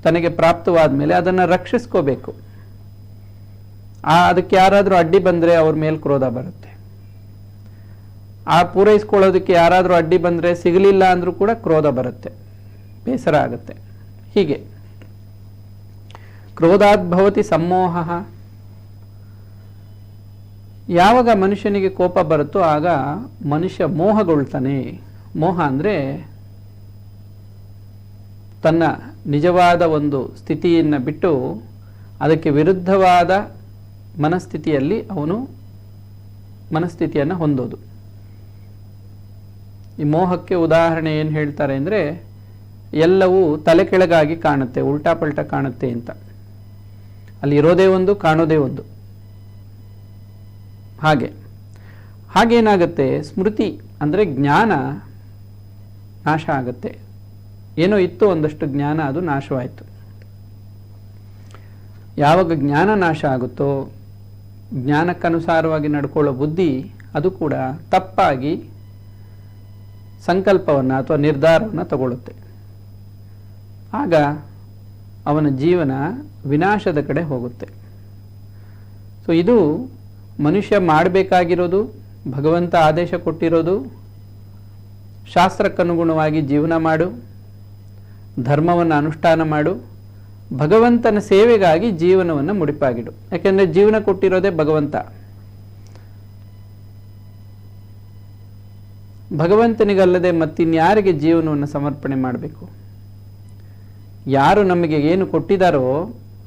ತನಗೆ ಪ್ರಾಪ್ತವಾದ ಮೇಲೆ ಅದನ್ನು ರಕ್ಷಿಸ್ಕೋಬೇಕು. ಅದಕ್ಕೆ ಯಾರಾದರೂ ಅಡ್ಡಿ ಬಂದರೆ ಅವ್ರ ಮೇಲೆ ಕ್ರೋಧ ಬರುತ್ತೆ. ಪೂರೈಸ್ಕೊಳ್ಳೋದಕ್ಕೆ ಯಾರಾದರೂ ಅಡ್ಡಿ ಬಂದರೆ ಸಿಗಲಿಲ್ಲ ಅಂದರೂ ಕೂಡ ಕ್ರೋಧ ಬರುತ್ತೆ, ಬೇಸರ ಆಗುತ್ತೆ. ಹೀಗೆ ಕ್ರೋಧಾದ್ಭವತಿ ಸಮ್ಮೋಹ. ಯಾವಾಗ ಮನುಷ್ಯನಿಗೆ ಕೋಪ ಬರುತ್ತೋ ಆಗ ಮನುಷ್ಯ ಮೋಹಗೊಳ್ತಾನೆ. ಮೋಹ ಅಂದರೆ ತನ್ನ ನಿಜವಾದ ಒಂದು ಸ್ಥಿತಿಯನ್ನು ಬಿಟ್ಟು ಅದಕ್ಕೆ ವಿರುದ್ಧವಾದ ಮನಸ್ಥಿತಿಯಲ್ಲಿ ಅವನು ಮನಸ್ಥಿತಿಯನ್ನು ಹೊಂದೋದು. ಈ ಮೋಹಕ್ಕೆ ಉದಾಹರಣೆ ಏನು ಹೇಳ್ತಾರೆ ಅಂದರೆ, ಎಲ್ಲವೂ ತಲೆ ಕೆಳಗಾಗಿ ಕಾಣುತ್ತೆ, ಉಲ್ಟಾ ಪಲ್ಟಾ ಕಾಣುತ್ತೆ ಅಂತ. ಅಲ್ಲಿ ಇರೋದೇ ಒಂದು, ಕಾಣೋದೇ ಒಂದು. ಹಾಗೇನಾಗುತ್ತೆ, ಸ್ಮೃತಿ ಅಂದರೆ ಜ್ಞಾನ ನಾಶ ಆಗುತ್ತೆ. ಏನೋ ಇತ್ತು ಒಂದಷ್ಟು ಜ್ಞಾನ, ಅದು ನಾಶವಾಯಿತು. ಯಾವಾಗ ಜ್ಞಾನ ನಾಶ ಆಗುತ್ತೋ, ಜ್ಞಾನಕ್ಕನುಸಾರವಾಗಿ ನಡ್ಕೊಳ್ಳೋ ಬುದ್ಧಿ ಅದು ಕೂಡ ತಪ್ಪಾಗಿ ಸಂಕಲ್ಪವನ್ನು ಅಥವಾ ನಿರ್ಧಾರವನ್ನು ತಗೊಳ್ಳುತ್ತೆ. ಆಗ ಅವನ ಜೀವನ ವಿನಾಶದ ಕಡೆ ಹೋಗುತ್ತೆ. ಸೊ ಇದು ಮನುಷ್ಯ ಮಾಡಬೇಕಾಗಿರೋದು, ಭಗವಂತ ಆದೇಶ ಕೊಟ್ಟಿರೋದು, ಶಾಸ್ತ್ರಕ್ಕನುಗುಣವಾಗಿ ಜೀವನ ಮಾಡು, ಧರ್ಮವನ್ನು ಅನುಷ್ಠಾನ ಮಾಡು, ಭಗವಂತನ ಸೇವೆಗಾಗಿ ಜೀವನವನ್ನು ಮುಡಿಪಾಗಿಡು. ಯಾಕೆಂದರೆ ಜೀವನ ಕೊಟ್ಟಿರೋದೇ ಭಗವಂತ. ಭಗವಂತನಿಗಲ್ಲದೆ ಮತ್ತಿನ್ಯಾರಿಗೆ ಜೀವನವನ್ನು ಸಮರ್ಪಣೆ ಮಾಡಬೇಕು? ಯಾರು ನಮಗೆ ಏನು ಕೊಟ್ಟಿದ್ದಾರೋ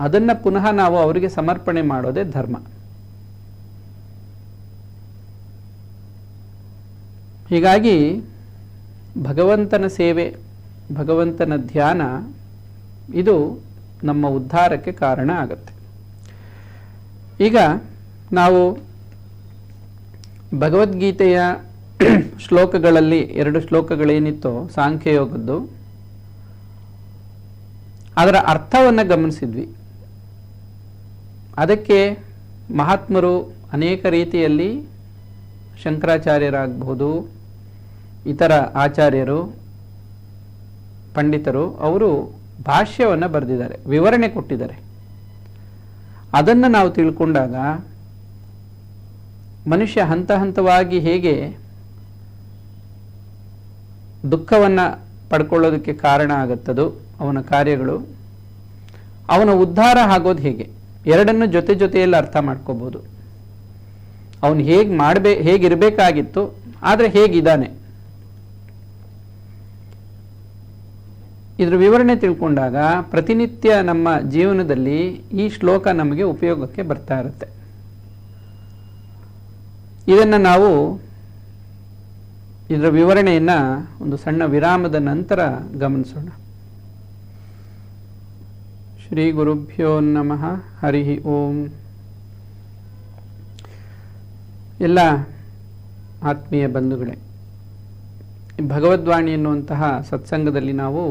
ಅದನ್ನು ಪುನಃ ನಾವು ಅವರಿಗೆ ಸಮರ್ಪಣೆ ಮಾಡೋದೇ ಧರ್ಮ. ಹೀಗಾಗಿ ಭಗವಂತನ ಸೇವೆ, ಭಗವಂತನ ಧ್ಯಾನ ಇದು ನಮ್ಮ ಉದ್ಧಾರಕ್ಕೆ ಕಾರಣ ಆಗುತ್ತೆ. ಈಗ ನಾವು ಭಗವದ್ಗೀತೆಯ ಶ್ಲೋಕಗಳಲ್ಲಿ 2 ಶ್ಲೋಕಗಳೇನಿತ್ತೋ ಸಾಂಖ್ಯಯೋಗದ್ದು, ಅದರ ಅರ್ಥವನ್ನು ಗಮನಿಸಿದ್ವಿ. ಅದಕ್ಕೆ ಮಹಾತ್ಮರು ಅನೇಕ ರೀತಿಯಲ್ಲಿ, ಶಂಕರಾಚಾರ್ಯರಾಗಬಹುದು, ಇತರ ಆಚಾರ್ಯರು, ಪಂಡಿತರು, ಅವರು ಭಾಷ್ಯವನ್ನು ಬರೆದಿದ್ದಾರೆ, ವಿವರಣೆ ಕೊಟ್ಟಿದ್ದಾರೆ. ಅದನ್ನು ನಾವು ತಿಳ್ಕೊಂಡಾಗ ಮನುಷ್ಯ ಹಂತ ಹಂತವಾಗಿ ಹೇಗೆ ದುಃಖವನ್ನು ಪಡ್ಕೊಳ್ಳೋದಕ್ಕೆ ಕಾರಣ ಆಗುತ್ತದೋ ಅವನ ಕಾರ್ಯಗಳು, ಅವನ ಉದ್ಧಾರ ಆಗೋದು ಹೇಗೆ, ಎರಡನ್ನು ಜೊತೆ ಜೊತೆಯಲ್ಲಿ ಅರ್ಥ ಮಾಡ್ಕೋಬೋದು. ಅವನು ಹೇಗಿರಬೇಕಾಗಿತ್ತು, ಆದರೆ ಹೇಗಿದ್ದಾನೆ, ಇದರ ವಿವರಣೆ ತಿಳ್ಕೊಂಡಾಗ ಪ್ರತಿನಿತ್ಯ ನಮ್ಮ ಜೀವನದಲ್ಲಿ ಈ ಶ್ಲೋಕ ನಮಗೆ ಉಪಯೋಗಕ್ಕೆ ಬರ್ತಾ ಇರುತ್ತೆ. ಇದನ್ನು ನಾವು ಇದರ ವಿವರಣೆಯನ್ನು ಒಂದು ಸಣ್ಣ ವಿರಾಮದ ನಂತರ ಗಮನಿಸೋಣ. ಶ್ರೀ ಗುರುಭ್ಯೋ ನಮಃ. ಹರಿ ಓಂ. ಎಲ್ಲ ಆತ್ಮೀಯ ಬಂಧುಗಳೇ, ಭಗವದ್ವಾಣಿ ಎನ್ನುವಂತಹ ಸತ್ಸಂಗದಲ್ಲಿ ನಾವು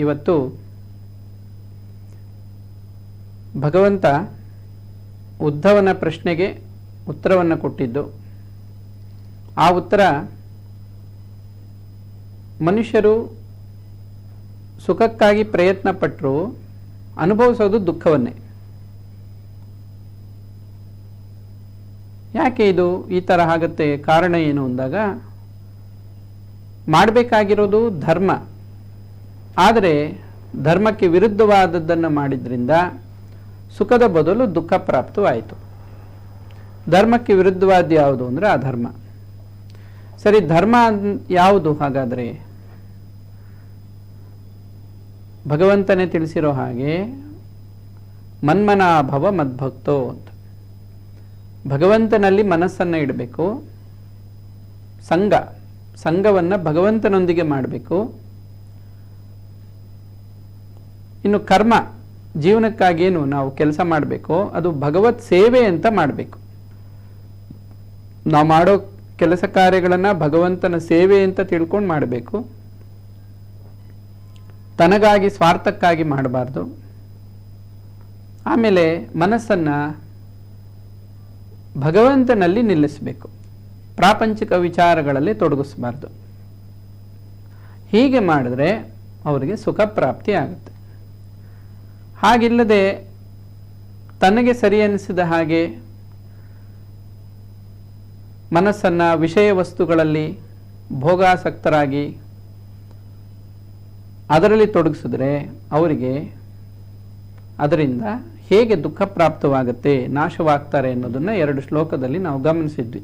ಇವತ್ತು ಭಗವಂತ ಉದ್ಧವನ ಪ್ರಶ್ನೆಗೆ ಉತ್ತರವನ್ನು ಕೊಟ್ಟಿದ್ದು, ಆ ಉತ್ತರ ಮನುಷ್ಯರು ಸುಖಕ್ಕಾಗಿ ಪ್ರಯತ್ನ ಪಟ್ಟರು ಅನುಭವಿಸೋದು ದುಃಖವನ್ನೇ. ಯಾಕೆ ಇದು ಈ ಥರ ಆಗುತ್ತೆ, ಕಾರಣ ಏನು ಅಂದಾಗ, ಮಾಡಬೇಕಾಗಿರೋದು ಧರ್ಮ, ಆದರೆ ಧರ್ಮಕ್ಕೆ ವಿರುದ್ಧವಾದದ್ದನ್ನು ಮಾಡಿದ್ರಿಂದ ಸುಖದ ಬದಲು ದುಃಖ ಪ್ರಾಪ್ತವಾಯಿತು. ಧರ್ಮಕ್ಕೆ ವಿರುದ್ಧವಾದ ಯಾವುದು ಅಂದರೆ ಅಧರ್ಮ. ಸರಿ, ಧರ್ಮ ಯಾವುದು ಹಾಗಾದರೆ? ಭಗವಂತನೇ ತಿಳಿಸಿರೋ ಹಾಗೆ ಮನ್ಮನಾಭವ ಮದ್ಭಕ್ತೋ ಅಂತ. ಭಗವಂತನಲ್ಲಿ ಮನಸ್ಸನ್ನು ಇಡಬೇಕು, ಸಂಘವನ್ನು ಭಗವಂತನೊಂದಿಗೆ ಮಾಡಬೇಕು. ಇನ್ನು ಕರ್ಮ, ಜೀವನಕ್ಕಾಗೇನು ನಾವು ಕೆಲಸ ಮಾಡಬೇಕು, ಅದು ಭಗವತ್ ಸೇವೆ ಅಂತ ಮಾಡಬೇಕು. ನಾವು ಮಾಡೋ ಕೆಲಸ ಕಾರ್ಯಗಳನ್ನು ಭಗವಂತನ ಸೇವೆ ಅಂತ ತಿಳ್ಕೊಂಡು ಮಾಡಬೇಕು. ತನಗಾಗಿ ಸ್ವಾರ್ಥಕ್ಕಾಗಿ ಮಾಡಬಾರ್ದು. ಆಮೇಲೆ ಮನಸ್ಸನ್ನು ಭಗವಂತನಲ್ಲಿ ನಿಲ್ಲಿಸಬೇಕು. ಪ್ರಾಪಂಚಿಕ ವಿಚಾರಗಳಲ್ಲಿ ತೊಡಗಿಸಬಾರ್ದು. ಹೀಗೆ ಮಾಡಿದ್ರೆ ಅವರಿಗೆ ಸುಖ ಪ್ರಾಪ್ತಿ ಆಗುತ್ತೆ. ಹಾಗಿಲ್ಲದೆ ತನಗೆ ಸರಿ ಅನಿಸಿದ ಹಾಗೆ ಮನಸ್ಸನ್ನು ವಿಷಯ ವಸ್ತುಗಳಲ್ಲಿ ಭೋಗಾಸಕ್ತರಾಗಿ ಅದರಲ್ಲಿ ತೊಡಗಿಸಿದ್ರೆ ಅವರಿಗೆ ಅದರಿಂದ ಹೇಗೆ ದುಃಖ ಪ್ರಾಪ್ತವಾಗುತ್ತೆ, ನಾಶವಾಗ್ತಾರೆ ಅನ್ನೋದನ್ನು 2 ಶ್ಲೋಕದಲ್ಲಿ ನಾವು ಗಮನಿಸಿದ್ವಿ.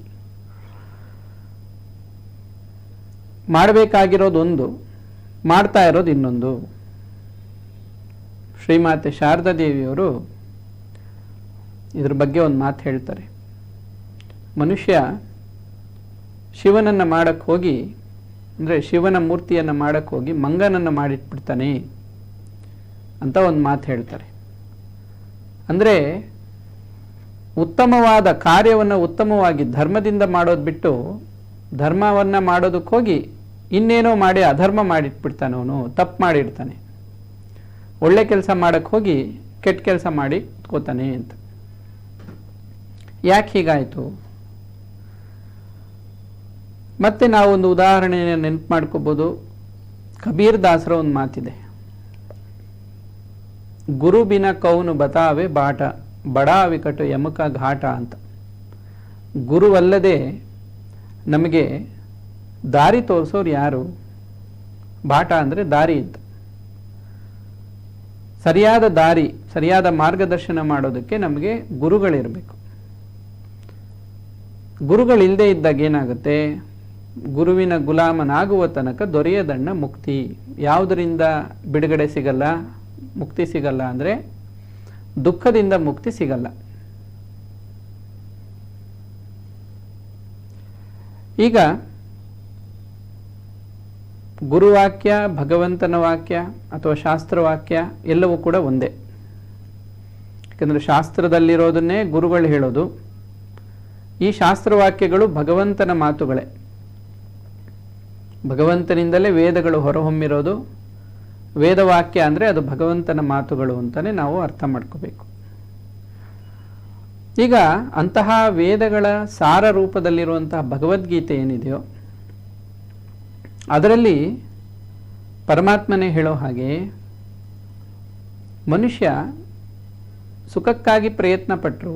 ಮಾಡಬೇಕಾಗಿರೋದು ಒಂದು, ಮಾಡ್ತಾ ಇರೋದು ಇನ್ನೊಂದು. ಶ್ರೀಮಾತೆ ಶಾರದಾ ದೇವಿಯವರು ಇದ್ರ ಬಗ್ಗೆ ಒಂದು ಮಾತು ಹೇಳ್ತಾರೆ. ಮನುಷ್ಯ ಶಿವನನ್ನು ಮಾಡಕ್ಕೆ ಹೋಗಿ, ಅಂದರೆ ಶಿವನ ಮೂರ್ತಿಯನ್ನು ಮಾಡಕ್ಕೆ ಹೋಗಿ ಮಂಗನನ್ನು ಮಾಡಿಟ್ಬಿಡ್ತಾನೆ ಅಂತ ಒಂದು ಮಾತು ಹೇಳ್ತಾರೆ. ಅಂದರೆ ಉತ್ತಮವಾದ ಕಾರ್ಯವನ್ನು ಉತ್ತಮವಾಗಿ ಧರ್ಮದಿಂದ ಮಾಡೋದು ಬಿಟ್ಟು ಧರ್ಮವನ್ನು ಮಾಡೋದಕ್ಕೆ ಹೋಗಿ ಇನ್ನೇನೋ ಮಾಡಿ ಅಧರ್ಮ ಮಾಡಿಟ್ಬಿಡ್ತಾನೆ, ಅವನು ತಪ್ಪು ಮಾಡಿರ್ತಾನೆ. ಒಳ್ಳೆ ಕೆಲಸ ಮಾಡೋಕ್ಕೆ ಹೋಗಿ ಕೆಟ್ಟ ಕೆಲಸ ಮಾಡಿ ಕೂತಾನೆ ಅಂತ. ಯಾಕೆ ಹೀಗಾಯಿತು? ಮತ್ತೆ ನಾವು ಒಂದು ಉದಾಹರಣೆಯನ್ನು ನೆನಪು ಮಾಡ್ಕೋಬೋದು. ಕಬೀರ್ ದಾಸರ ಒಂದು ಮಾತಿದೆ, ಗುರು ಬಿನ ಕೌನು ಬತಾವೆ ಬಾಟ ಬಡಾ ವಿಕಟ ಯಮಕ ಘಾಟ ಅಂತ. ಗುರುವಲ್ಲದೆ ನಮಗೆ ದಾರಿ ತೋರಿಸೋರು ಯಾರು? ಬಾಟ ಅಂದರೆ ದಾರಿ ಅಂತ. ಸರಿಯಾದ ದಾರಿ, ಸರಿಯಾದ ಮಾರ್ಗದರ್ಶನ ಮಾಡೋದಕ್ಕೆ ನಮಗೆ ಗುರುಗಳಿರಬೇಕು. ಗುರುಗಳಿಲ್ಲದೆ ಇದ್ದಾಗ ಏನಾಗುತ್ತೆ? ಗುರುವಿನ ಗುಲಾಮನಾಗುವ ತನಕ ದೊರೆಯದಣ್ಣ ಮುಕ್ತಿ. ಯಾವುದರಿಂದ ಬಿಡುಗಡೆ ಸಿಗಲ್ಲ, ಮುಕ್ತಿ ಸಿಗಲ್ಲ ಅಂದರೆ ದುಃಖದಿಂದ ಮುಕ್ತಿ ಸಿಗಲ್ಲ. ಈಗ ಗುರುವಾಕ್ಯ, ಭಗವಂತನ ವಾಕ್ಯ ಅಥವಾ ಶಾಸ್ತ್ರವಾಕ್ಯ ಎಲ್ಲವೂ ಕೂಡ ಒಂದೇ. ಯಾಕಂದರೆ ಶಾಸ್ತ್ರದಲ್ಲಿರೋದನ್ನೇ ಗುರುಗಳು ಹೇಳೋದು. ಈ ಶಾಸ್ತ್ರವಾಕ್ಯಗಳು ಭಗವಂತನ ಮಾತುಗಳೇ. ಭಗವಂತನಿಂದಲೇ ವೇದಗಳು ಹೊರಹೊಮ್ಮಿರೋದು. ವೇದವಾಕ್ಯ ಅಂದರೆ ಅದು ಭಗವಂತನ ಮಾತುಗಳು ಅಂತಲೇ ನಾವು ಅರ್ಥ ಮಾಡ್ಕೋಬೇಕು. ಈಗ ಅಂತಹ ವೇದಗಳ ಸಾರ ರೂಪದಲ್ಲಿರುವಂತಹ ಭಗವದ್ಗೀತೆ ಏನಿದೆಯೋ ಅದರಲ್ಲಿ ಪರಮಾತ್ಮನೇ ಹೇಳೋ ಹಾಗೆ ಮನುಷ್ಯ ಸುಖಕ್ಕಾಗಿ ಪ್ರಯತ್ನ ಪಟ್ಟರು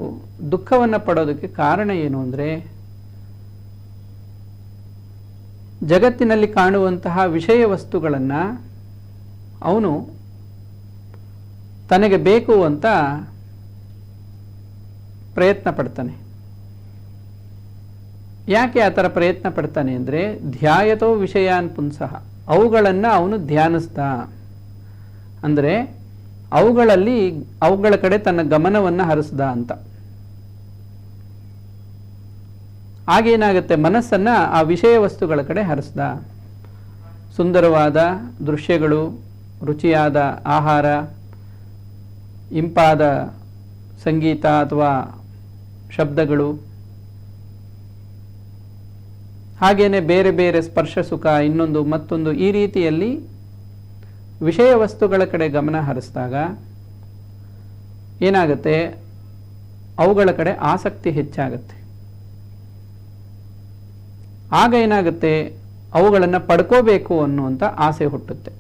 ದುಃಖವನ್ನು ಪಡೋದಕ್ಕೆ ಕಾರಣ ಏನು ಅಂದರೆ ಜಗತ್ತಿನಲ್ಲಿ ಕಾಣುವಂತಹ ವಿಷಯ ವಸ್ತುಗಳನ್ನು ಅವನು ತನಗೆ ಬೇಕು ಅಂತ ಪ್ರಯತ್ನ ಪಡ್ತಾನೆ. ಯಾಕೆ ಆ ಥರ ಪ್ರಯತ್ನ ಪಡ್ತಾನೆ ಅಂದರೆ ಧ್ಯಾಯತೋ ವಿಷಯಾನ್ ಪುಂಸಃ, ಅವುಗಳನ್ನು ಅವನು ಧ್ಯಾನಿಸ್ತಾ, ಅಂದರೆ ಅವುಗಳ ಕಡೆ ತನ್ನ ಗಮನವನ್ನು ಹರಿಸ್ದ ಅಂತ. ಆಗೇನಾಗುತ್ತೆ, ಮನಸ್ಸನ್ನು ಆ ವಿಷಯ ವಸ್ತುಗಳ ಕಡೆ ಹರಿಸ್ದ. ಸುಂದರವಾದ ದೃಶ್ಯಗಳು, ರುಚಿಯಾದ ಆಹಾರ, ಇಂಪಾದ ಸಂಗೀತ ಅಥವಾ ಶಬ್ದಗಳು, ಹಾಗೇನೆ ಬೇರೆ ಬೇರೆ ಸ್ಪರ್ಶ ಸುಖ, ಇನ್ನೊಂದು ಮತ್ತೊಂದು, ಈ ರೀತಿಯಲ್ಲಿ ವಿಷಯ ವಸ್ತುಗಳ ಕಡೆ ಗಮನ ಹರಿಸಿದಾಗ ಏನಾಗುತ್ತೆ, ಅವುಗಳ ಕಡೆ ಆಸಕ್ತಿ ಹೆಚ್ಚಾಗುತ್ತೆ. ಆಗ ಏನಾಗುತ್ತೆ, ಅವುಗಳನ್ನು ಪಡ್ಕೋಬೇಕು ಅನ್ನುವಂಥ ಆಸೆ ಹುಟ್ಟುತ್ತೆ.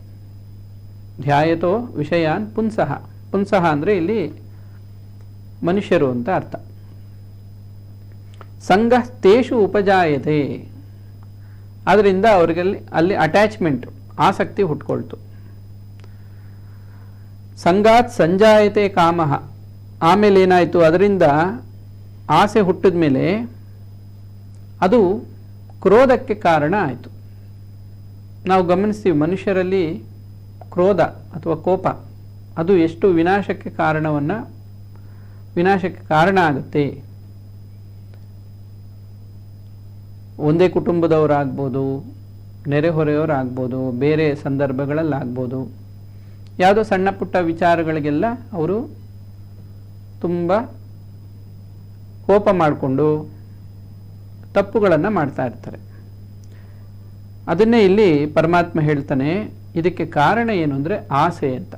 ಧ್ಯಾಯತೋ ವಿಷಯಾನ್ ಪುಂಸಃ, ಪುಂಸಃ ಅಂದರೆ ಇಲ್ಲಿ ಮನುಷ್ಯರು ಅಂತ ಅರ್ಥ. ಸಂಘ ತೇಷು ಉಪಜಾಯತೆ, ಅದರಿಂದ ಅವರಿಗೆ ಅಲ್ಲಿ ಅಟ್ಯಾಚ್ಮೆಂಟ್, ಆಸಕ್ತಿ ಹುಟ್ಕೊಳ್ತು. ಸಂಗಾತ್ ಸಂಜಾಯತೆ ಕಾಮಃ, ಆಮೇಲೆ ಏನಾಯಿತು, ಅದರಿಂದ ಆಸೆ ಹುಟ್ಟಿದ ಮೇಲೆ ಅದು ಕ್ರೋಧಕ್ಕೆ ಕಾರಣ ಆಯಿತು. ನಾವು ಗಮನಿಸ್ತೀವಿ ಮನುಷ್ಯರಲ್ಲಿ ಕ್ರೋಧ ಅಥವಾ ಕೋಪ ಅದು ಎಷ್ಟು ವಿನಾಶಕ್ಕೆ ಕಾರಣ ಆಗುತ್ತೆ. ಒಂದೇ ಕುಟುಂಬದವರಾಗ್ಬೋದು, ನೆರೆಹೊರೆಯವರಾಗ್ಬೋದು, ಬೇರೆ ಸಂದರ್ಭಗಳಲ್ಲಾಗ್ಬೋದು, ಯಾವುದೋ ಸಣ್ಣ ಪುಟ್ಟ ವಿಚಾರಗಳಿಗೆಲ್ಲ ಅವರು ತುಂಬ ಕೋಪ ಮಾಡಿಕೊಂಡು ತಪ್ಪುಗಳನ್ನು ಮಾಡ್ತಾ ಇರ್ತಾರೆ. ಅದನ್ನೇ ಇಲ್ಲಿ ಪರಮಾತ್ಮ ಹೇಳ್ತಾನೆ, ಇದಕ್ಕೆ ಕಾರಣ ಏನು ಅಂದರೆ ಆಸೆ ಅಂತ.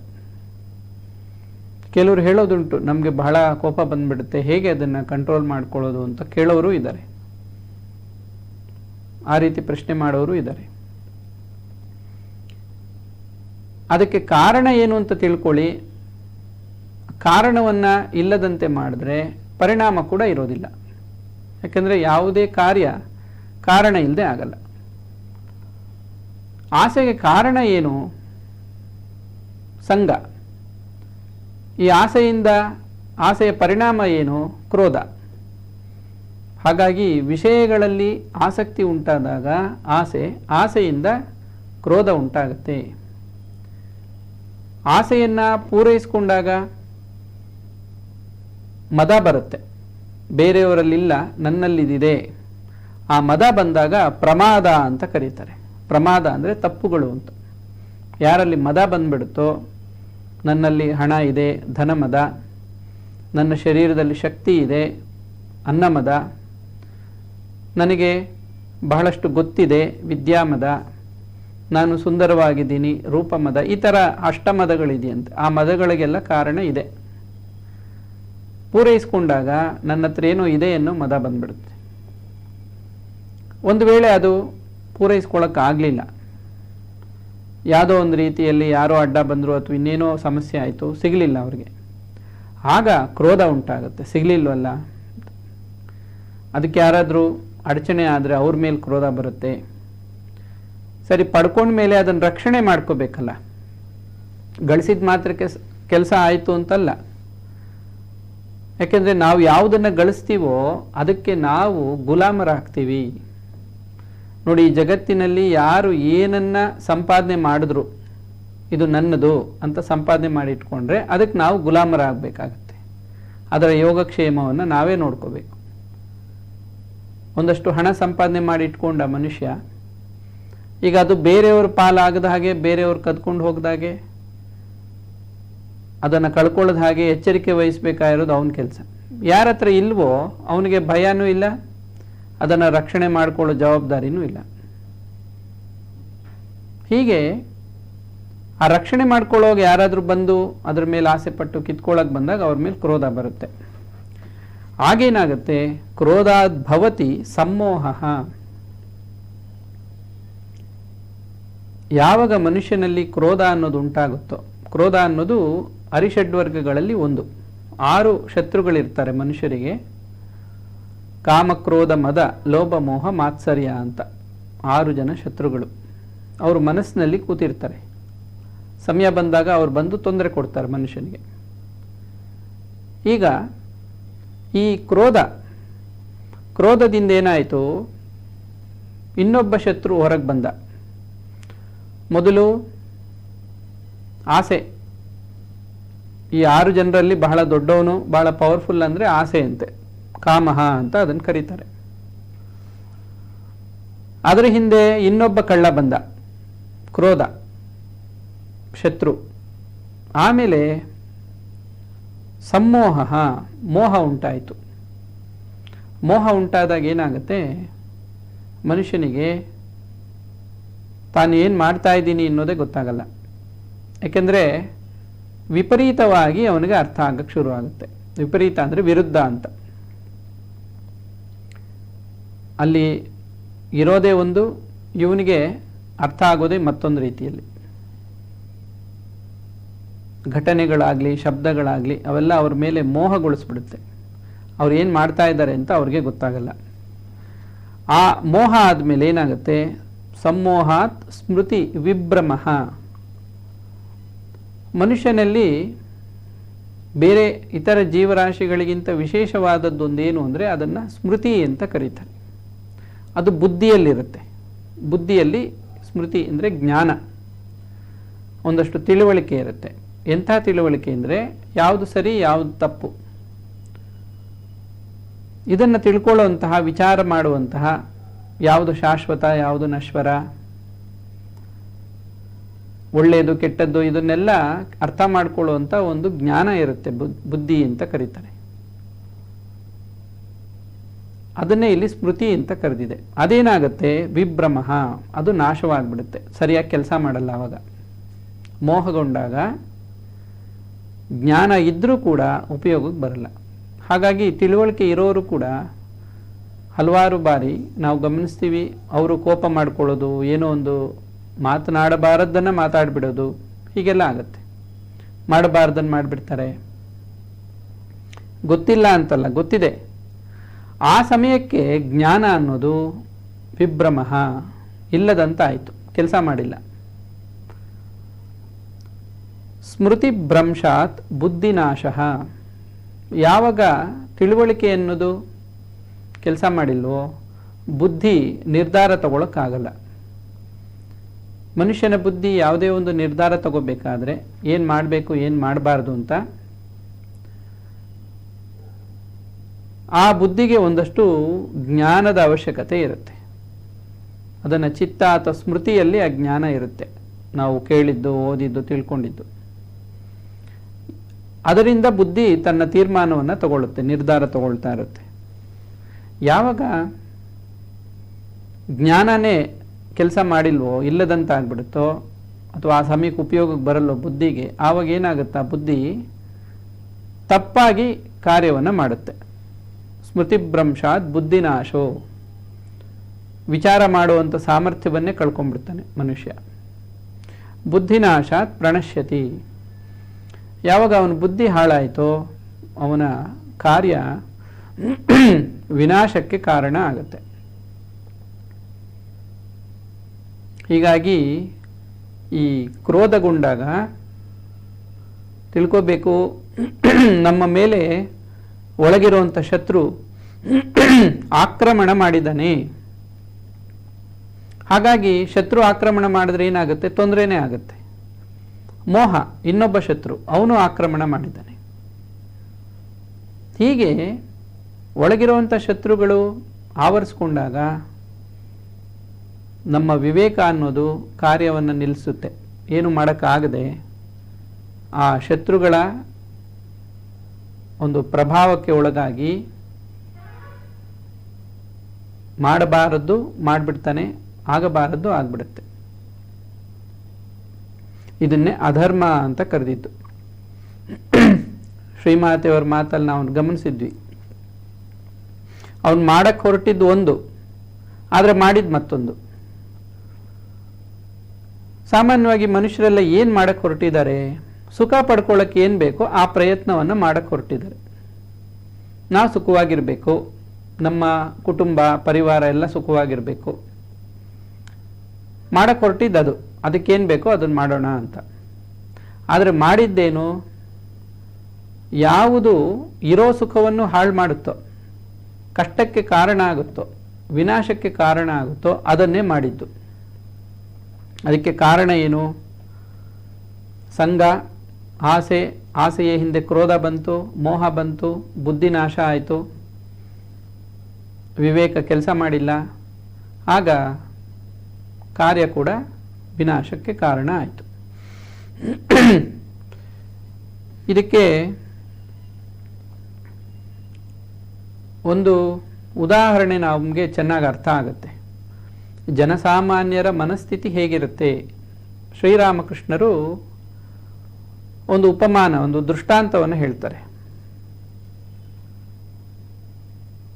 ಕೆಲವರು ಹೇಳೋದುಂಟು, ನಮಗೆ ಬಹಳ ಕೋಪ ಬಂದ್ಬಿಡುತ್ತೆ, ಹೇಗೆ ಅದನ್ನು ಕಂಟ್ರೋಲ್ ಮಾಡ್ಕೊಳ್ಳೋದು ಅಂತ ಕೇಳೋರು ಇದ್ದಾರೆ. ಆ ರೀತಿ ಪ್ರಶ್ನೆ ಮಾಡೋರು ಇದ್ದಾರೆ. ಅದಕ್ಕೆ ಕಾರಣ ಏನು ಅಂತ ತಿಳ್ಕೊಳ್ಳಿ. ಕಾರಣವನ್ನು ಇಲ್ಲದಂತೆ ಮಾಡಿದ್ರೆ ಪರಿಣಾಮ ಕೂಡ ಇರೋದಿಲ್ಲ. ಯಾಕೆಂದರೆ ಯಾವುದೇ ಕಾರ್ಯ ಕಾರಣ ಇಲ್ಲದೆ ಆಗಲ್ಲ. ಆಸೆಗೆ ಕಾರಣ ಏನು? ಸಂಗ. ಈ ಆಸೆಯ ಪರಿಣಾಮ ಏನು? ಕ್ರೋಧ. ಹಾಗಾಗಿ ವಿಷಯಗಳಲ್ಲಿ ಆಸಕ್ತಿ ಉಂಟಾದಾಗ ಆಸೆಯಿಂದ ಕ್ರೋಧ ಉಂಟಾಗುತ್ತೆ. ಆಸೆಯನ್ನು ಪೂರೈಸಿಕೊಂಡಾಗ ಮದ ಬರುತ್ತೆ. ಬೇರೆಯವರಲ್ಲಿಲ್ಲ, ನನ್ನಲ್ಲಿದೆ. ಆ ಮದ ಬಂದಾಗ ಪ್ರಮಾದ ಅಂತ ಕರೀತಾರೆ. ಪ್ರಮಾದ ಅಂದರೆ ತಪ್ಪುಗಳು ಅಂತ. ಯಾರಲ್ಲಿ ಮದ ಬಂದ್ಬಿಡುತ್ತೋ, ನನ್ನಲ್ಲಿ ಹಣ ಇದೆ, ಧನಮದ, ನನ್ನ ಶರೀರದಲ್ಲಿ ಶಕ್ತಿ ಇದೆ, ಅನ್ನಮದ, ನನಗೆ ಬಹಳಷ್ಟು ಗೊತ್ತಿದೆ, ವಿದ್ಯಾಮದ, ನಾನು ಸುಂದರವಾಗಿದ್ದೀನಿ, ರೂಪಮದ, ಈ ಥರ ಅಷ್ಟಮದಗಳಿದೆಯಂತೆ. ಆ ಮದಗಳಿಗೆಲ್ಲ ಕಾರಣ ಇದೆ. ಪೂರೈಸಿಕೊಂಡಾಗ ನನ್ನ ಹತ್ರ ಏನೋ ಇದೆ ಅನ್ನೋ ಮದ ಬಂದ್ಬಿಡುತ್ತೆ. ಒಂದು ವೇಳೆ ಅದು ಪೂರೈಸ್ಕೊಳ್ಳೋಕ್ಕಾಗಲಿಲ್ಲ, ಯಾವುದೋ ಒಂದು ರೀತಿಯಲ್ಲಿ ಯಾರೋ ಅಡ್ಡ ಬಂದರು ಅಥವಾ ಇನ್ನೇನೋ ಸಮಸ್ಯೆ ಆಯಿತು, ಸಿಗಲಿಲ್ಲ ಅವ್ರಿಗೆ, ಆಗ ಕ್ರೋಧ ಉಂಟಾಗುತ್ತೆ. ಸಿಗಲಿಲ್ವಲ್ಲ, ಅದಕ್ಕೆ ಯಾರಾದರೂ ಅಡಚಣೆ ಆದರೆ ಅವ್ರ ಮೇಲೆ ಕ್ರೋಧ ಬರುತ್ತೆ. ಸರಿ, ಪಡ್ಕೊಂಡ ಮೇಲೆ ಅದನ್ನು ರಕ್ಷಣೆ ಮಾಡ್ಕೋಬೇಕಲ್ಲ. ಗಳಿಸಿದ ಮಾತ್ರಕ್ಕೆ ಕೆಲಸ ಆಯಿತು ಅಂತಲ್ಲ. ಯಾಕೆಂದರೆ ನಾವು ಯಾವುದನ್ನು ಗಳಿಸ್ತೀವೋ ಅದಕ್ಕೆ ನಾವು ಗುಲಾಮರಾಗ್ತೀವಿ. ನೋಡಿ, ಈ ಜಗತ್ತಿನಲ್ಲಿ ಯಾರು ಏನನ್ನ ಸಂಪಾದನೆ ಮಾಡಿದ್ರು, ಇದು ನನ್ನದು ಅಂತ ಸಂಪಾದನೆ ಮಾಡಿ ಇಟ್ಕೊಂಡ್ರೆ ಅದಕ್ಕೆ ನಾವು ಗುಲಾಮರಾಗಬೇಕಾಗತ್ತೆ. ಅದರ ಯೋಗಕ್ಷೇಮವನ್ನು ನಾವೇ ನೋಡ್ಕೋಬೇಕು. ಒಂದಷ್ಟು ಹಣ ಸಂಪಾದನೆ ಮಾಡಿ ಇಟ್ಕೊಂಡ ಮನುಷ್ಯ ಈಗ ಅದು ಬೇರೆಯವ್ರ ಪಾಲಾಗದ ಹಾಗೆ, ಬೇರೆಯವ್ರು ಕದ್ಕೊಂಡು ಹೋಗದಾಗೆ, ಅದನ್ನು ಕಳ್ಕೊಳ್ಳೋದ ಹಾಗೆ ಎಚ್ಚರಿಕೆ ವಹಿಸಬೇಕಾಗಿರೋದು ಅವನ ಕೆಲಸ. ಯಾರ ಹತ್ರ ಇಲ್ವೋ ಅವನಿಗೆ ಭಯನೂ ಇಲ್ಲ, ಅದನ್ನು ರಕ್ಷಣೆ ಮಾಡಿಕೊಳ್ಳೋ ಜವಾಬ್ದಾರಿನೂ ಇಲ್ಲ. ಹೀಗೆ ಆ ರಕ್ಷಣೆ ಮಾಡ್ಕೊಳ್ಳೋಗ ಯಾರಾದರೂ ಬಂದು ಅದ್ರ ಮೇಲೆ ಆಸೆ ಪಟ್ಟು ಕಿತ್ಕೊಳ್ಳೋಕೆ ಬಂದಾಗ ಅವ್ರ ಮೇಲೆ ಕ್ರೋಧ ಬರುತ್ತೆ. ಆಗೇನಾಗುತ್ತೆ? ಕ್ರೋಧಾದ್ಭವತಿ ಸಮ್ಮೋಹ. ಯಾವಾಗ ಮನುಷ್ಯನಲ್ಲಿ ಕ್ರೋಧ ಅನ್ನೋದು ಉಂಟಾಗುತ್ತೋ, ಕ್ರೋಧ ಅನ್ನೋದು ಅರಿಷಡ್ವರ್ಗಗಳಲ್ಲಿ ಒಂದು. 6 ಶತ್ರುಗಳಿರ್ತಾರೆ ಮನುಷ್ಯರಿಗೆ. ಕಾಮ, ಕ್ರೋಧ, ಮದ, ಲೋಭ, ಮೋಹ, ಮಾತ್ಸರ್ಯ ಅಂತ 6 ಜನ ಶತ್ರುಗಳು. ಅವರು ಮನಸ್ಸಿನಲ್ಲಿ ಕೂತಿರ್ತಾರೆ. ಸಮಯ ಬಂದಾಗ ಅವ್ರು ಬಂದು ತೊಂದರೆ ಕೊಡ್ತಾರೆ ಮನುಷ್ಯನಿಗೆ. ಈಗ ಈ ಕ್ರೋಧದಿಂದ ಏನಾಯಿತು? ಇನ್ನೊಬ್ಬ ಶತ್ರು ಹೊರಗೆ ಬಂದ. ಮೊದಲು ಆಸೆ. ಈ 6 ಜನರಲ್ಲಿ ಬಹಳ ದೊಡ್ಡವನು, ಬಹಳ ಪವರ್ಫುಲ್ ಅಂದರೆ ಆಸೆ ಅಂತೆ, ಕಾಮಹ ಅಂತ ಅದನ್ನು ಕರೀತಾರೆ. ಅದರ ಹಿಂದೆ ಇನ್ನೊಬ್ಬ ಕಳ್ಳ ಬಂದ, ಕ್ರೋಧ, ಶತ್ರು. ಆಮೇಲೆ ಸಮ್ಮೋಹ, ಮೋಹ ಉಂಟಾಯಿತು. ಮೋಹ ಉಂಟಾದಾಗ ಏನಾಗುತ್ತೆ? ಮನುಷ್ಯನಿಗೆ ತಾನು ಏನು ಮಾಡ್ತಾ ಇದ್ದೀನಿ ಅನ್ನೋದೇ ಗೊತ್ತಾಗಲ್ಲ. ಯಾಕೆಂದರೆ ವಿಪರೀತವಾಗಿ ಅವನಿಗೆ ಅರ್ಥ ಆಗಕ್ಕೆ ಶುರು ಆಗುತ್ತೆ. ವಿಪರೀತ ಅಂದರೆ ವಿರುದ್ಧ ಅಂತ. ಅಲ್ಲಿ ಇರೋದೇ ಒಂದು, ಇವನಿಗೆ ಅರ್ಥ ಆಗೋದೇ ಮತ್ತೊಂದು ರೀತಿಯಲ್ಲಿ. ಘಟನೆಗಳಾಗಲಿ, ಶಬ್ದಗಳಾಗಲಿ, ಅವೆಲ್ಲ ಅವ್ರ ಮೇಲೆ ಮೋಹಗೊಳಿಸ್ಬಿಡುತ್ತೆ. ಅವ್ರು ಏನು ಮಾಡ್ತಾ ಇದ್ದಾರೆ ಅಂತ ಅವ್ರಿಗೆ ಗೊತ್ತಾಗಲ್ಲ. ಆ ಮೋಹ ಆದಮೇಲೆ ಏನಾಗುತ್ತೆ? ಸಮ್ಮೋಹಾತ್ ಸ್ಮೃತಿ ವಿಭ್ರಮ. ಮನುಷ್ಯನಲ್ಲಿ ಬೇರೆ ಇತರ ಜೀವರಾಶಿಗಳಿಗಿಂತ ವಿಶೇಷವಾದದ್ದೊಂದೇನು ಅಂದರೆ ಅದನ್ನು ಸ್ಮೃತಿ ಅಂತ ಕರೀತಾರೆ. ಅದು ಬುದ್ಧಿಯಲ್ಲಿರುತ್ತೆ. ಬುದ್ಧಿಯಲ್ಲಿ ಸ್ಮೃತಿ ಅಂದರೆ ಜ್ಞಾನ, ಒಂದಷ್ಟು ತಿಳುವಳಿಕೆ ಇರುತ್ತೆ. ಎಂಥ ತಿಳುವಳಿಕೆ ಅಂದರೆ ಯಾವುದು ಸರಿ, ಯಾವುದು ತಪ್ಪು, ಇದನ್ನು ತಿಳ್ಕೊಳ್ಳುವಂತಹ, ವಿಚಾರ ಮಾಡುವಂತಹ, ಯಾವುದು ಶಾಶ್ವತ, ಯಾವುದು ನಶ್ವರ, ಒಳ್ಳೆಯದು ಕೆಟ್ಟದ್ದು, ಇದನ್ನೆಲ್ಲ ಅರ್ಥ ಮಾಡಿಕೊಳ್ಳುವಂಥ ಒಂದು ಜ್ಞಾನ ಇರುತ್ತೆ. ಬುದ್ಧಿ ಅಂತ ಕರೀತಾರೆ. ಅದನ್ನೇ ಇಲ್ಲಿ ಸ್ಮೃತಿ ಅಂತ ಕರೆದಿದೆ. ಅದೇನಾಗುತ್ತೆ? ವಿಭ್ರಮ, ಅದು ನಾಶವಾಗಿಬಿಡುತ್ತೆ. ಸರಿಯಾಗಿ ಕೆಲಸ ಮಾಡಲ್ಲ. ಆವಾಗ ಮೋಹಗೊಂಡಾಗ ಜ್ಞಾನ ಇದ್ದರೂ ಕೂಡ ಉಪಯೋಗಕ್ಕೆ ಬರಲ್ಲ. ಹಾಗಾಗಿ ತಿಳುವಳಿಕೆ ಇರೋರು ಕೂಡ ಹಲವಾರು ಬಾರಿ ನಾವು ಗಮನಿಸ್ತೀವಿ, ಅವರು ಕೋಪ ಮಾಡ್ಕೊಳ್ಳೋದು, ಏನೋ ಒಂದು ಮಾತನಾಡಬಾರದ್ದನ್ನು ಮಾತಾಡಿಬಿಡೋದು, ಹೀಗೆಲ್ಲ ಆಗುತ್ತೆ. ಮಾಡಬಾರ್ದನ್ನು ಮಾಡಿಬಿಡ್ತಾರೆ. ಗೊತ್ತಿಲ್ಲ ಅಂತಲ್ಲ, ಗೊತ್ತಿದೆ. ಆ ಸಮಯಕ್ಕೆ ಜ್ಞಾನ ಅನ್ನೋದು ವಿಭ್ರಮ, ಇಲ್ಲದಂತ ಆಯಿತು, ಕೆಲಸ ಮಾಡಿಲ್ಲ. ಸ್ಮೃತಿ ಭ್ರಂಶಾತ್ ಬುದ್ಧಿನಾಶ. ಯಾವಾಗ ತಿಳುವಳಿಕೆ ಅನ್ನೋದು ಕೆಲಸ ಮಾಡಿಲ್ವೋ ಬುದ್ಧಿ ನಿರ್ಧಾರ ತಗೊಳ್ಳೋಕ್ಕಾಗಲ್ಲ. ಮನುಷ್ಯನ ಬುದ್ಧಿ ಯಾವುದೇ ಒಂದು ನಿರ್ಧಾರ ತಗೋಬೇಕಾದ್ರೆ ಏನು ಮಾಡಬೇಕು ಏನು ಮಾಡಬಾರ್ದು ಅಂತ ಆ ಬುದ್ಧಿಗೆ ಒಂದಷ್ಟು ಜ್ಞಾನದ ಅವಶ್ಯಕತೆ ಇರುತ್ತೆ. ಅದನ್ನು ಚಿತ್ತ ಅಥವಾ ಸ್ಮೃತಿಯಲ್ಲಿ ಆ ಜ್ಞಾನ ಇರುತ್ತೆ, ನಾವು ಕೇಳಿದ್ದು, ಓದಿದ್ದು, ತಿಳ್ಕೊಂಡಿದ್ದು. ಅದರಿಂದ ಬುದ್ಧಿ ತನ್ನ ತೀರ್ಮಾನವನ್ನು ತಗೊಳ್ಳುತ್ತೆ, ನಿರ್ಧಾರ ತಗೊಳ್ತಾ ಇರುತ್ತೆ. ಯಾವಾಗ ಜ್ಞಾನನೇ ಕೆಲಸ ಮಾಡಿಲ್ವೋ, ಇಲ್ಲದಂತ ಆಗ್ಬಿಡುತ್ತೋ, ಅಥವಾ ಆ ಸಮಯಕ್ಕೆ ಉಪಯೋಗಕ್ಕೆ ಬರಲ್ಲೋ ಬುದ್ಧಿಗೆ, ಆವಾಗ ಏನಾಗುತ್ತಾ ಬುದ್ಧಿ ತಪ್ಪಾಗಿ ಕಾರ್ಯವನ್ನು ಮಾಡುತ್ತೆ. ಸ್ಮೃತಿಭ್ರಂಶಾತ್ ಬುದ್ಧಿನಾಶೋ. ವಿಚಾರ ಮಾಡುವಂಥ ಸಾಮರ್ಥ್ಯವನ್ನೇ ಕಳ್ಕೊಂಡ್ಬಿಡ್ತಾನೆ ಮನುಷ್ಯ. ಬುದ್ಧಿನಾಶಾತ್ ಪ್ರಣಶ್ಯತಿ. ಯಾವಾಗ ಅವನ ಬುದ್ಧಿ ಹಾಳಾಯಿತೋ ಅವನ ಕಾರ್ಯ ವಿನಾಶಕ್ಕೆ ಕಾರಣ ಆಗುತ್ತೆ. ಹೀಗಾಗಿ ಈ ಕ್ರೋಧಗೊಂಡಾಗ ತಿಳ್ಕೋಬೇಕು, ನಮ್ಮ ಮೇಲೆ ಒಳಗಿರುವಂಥ ಶತ್ರು ಆಕ್ರಮಣ ಮಾಡಿದ್ದಾನೆ. ಹಾಗಾಗಿ ಶತ್ರು ಆಕ್ರಮಣ ಮಾಡಿದ್ರೆ ಏನಾಗುತ್ತೆ, ತೊಂದರೆನೇ ಆಗುತ್ತೆ. ಮೋಹ ಇನ್ನೊಬ್ಬ ಶತ್ರು, ಅವನು ಆಕ್ರಮಣ ಮಾಡಿದ್ದಾನೆ. ಹೀಗೆ ಒಳಗಿರುವಂಥ ಶತ್ರುಗಳು ಆವರಿಸ್ಕೊಂಡಾಗ ನಮ್ಮ ವಿವೇಕ ಅನ್ನೋದು ಕಾರ್ಯವನ್ನು ನಿಲ್ಲಿಸುತ್ತೆ. ಏನು ಮಾಡೋಕ್ಕಾಗದೆ ಆ ಶತ್ರುಗಳ ಒಂದು ಪ್ರಭಾವಕ್ಕೆ ಒಳಗಾಗಿ ಮಾಡಬಾರದ್ದು ಮಾಡಿಬಿಡ್ತಾನೆ, ಆಗಬಾರದ್ದು ಆಗ್ಬಿಡುತ್ತೆ. ಇದನ್ನೇ ಅಧರ್ಮ ಅಂತ ಕರೆದಿದ್ದು. ಶ್ರೀಮಾತೆಯವರ ಮಾತಲ್ಲಿ ನಾವು ಗಮನಿಸಿದ್ವಿ, ಅವನು ಮಾಡಕ್ಕೆ ಹೊರಟಿದ್ದು ಒಂದು, ಆದರೆ ಮಾಡಿದ್ದು ಮತ್ತೊಂದು. ಸಾಮಾನ್ಯವಾಗಿ ಮನುಷ್ಯರೆಲ್ಲ ಏನು ಮಾಡಕ್ಕೆ ಹೊರಟಿದ್ದಾರೆ, ಸುಖ ಪಡ್ಕೊಳ್ಳೋಕ್ಕೆ ಏನು ಬೇಕೋ ಆ ಪ್ರಯತ್ನವನ್ನು ಮಾಡಕ್ಕೆ ಹೊರಟಿದ್ದಾರೆ. ನಾವು ಸುಖವಾಗಿರಬೇಕು, ನಮ್ಮ ಕುಟುಂಬ ಪರಿವಾರ ಎಲ್ಲ ಸುಖವಾಗಿರಬೇಕು, ಮಾಡಕ್ಕೆ ಹೊರಟಿದ್ದು ಅದು. ಅದಕ್ಕೇನು ಬೇಕೋ ಅದನ್ನು ಮಾಡೋಣ ಅಂತ. ಆದರೆ ಮಾಡಿದ್ದೇನು, ಯಾವುದು ಇರೋ ಸುಖವನ್ನು ಹಾಳು ಮಾಡುತ್ತೋ, ಕಷ್ಟಕ್ಕೆ ಕಾರಣ ಆಗುತ್ತೋ, ವಿನಾಶಕ್ಕೆ ಕಾರಣ ಆಗುತ್ತೋ ಅದನ್ನೇ ಮಾಡಿದ್ದು. ಅದಕ್ಕೆ ಕಾರಣ ಏನು, ಸಂಗ, ಆಸೆ, ಆಸೆಯ ಹಿಂದೆ ಕ್ರೋಧ ಬಂತು, ಮೋಹ ಬಂತು, ಬುದ್ಧಿನಾಶ ಆಯಿತು, ವಿವೇಕ ಕೆಲಸ ಮಾಡಿಲ್ಲ, ಆಗ ಕಾರ್ಯ ಕೂಡ ವಿನಾಶಕ್ಕೆ ಕಾರಣ ಆಯಿತು. ಇದಕ್ಕೆ ಒಂದು ಉದಾಹರಣೆ ನಮಗೆ ಚೆನ್ನಾಗಿ ಅರ್ಥ ಆಗುತ್ತೆ. ಜನಸಾಮಾನ್ಯರ ಮನಸ್ಥಿತಿ ಹೇಗಿರುತ್ತೆ. ಶ್ರೀರಾಮಕೃಷ್ಣರು ಒಂದು ಉಪಮಾನ, ಒಂದು ದೃಷ್ಟಾಂತವನ್ನು ಹೇಳ್ತಾರೆ.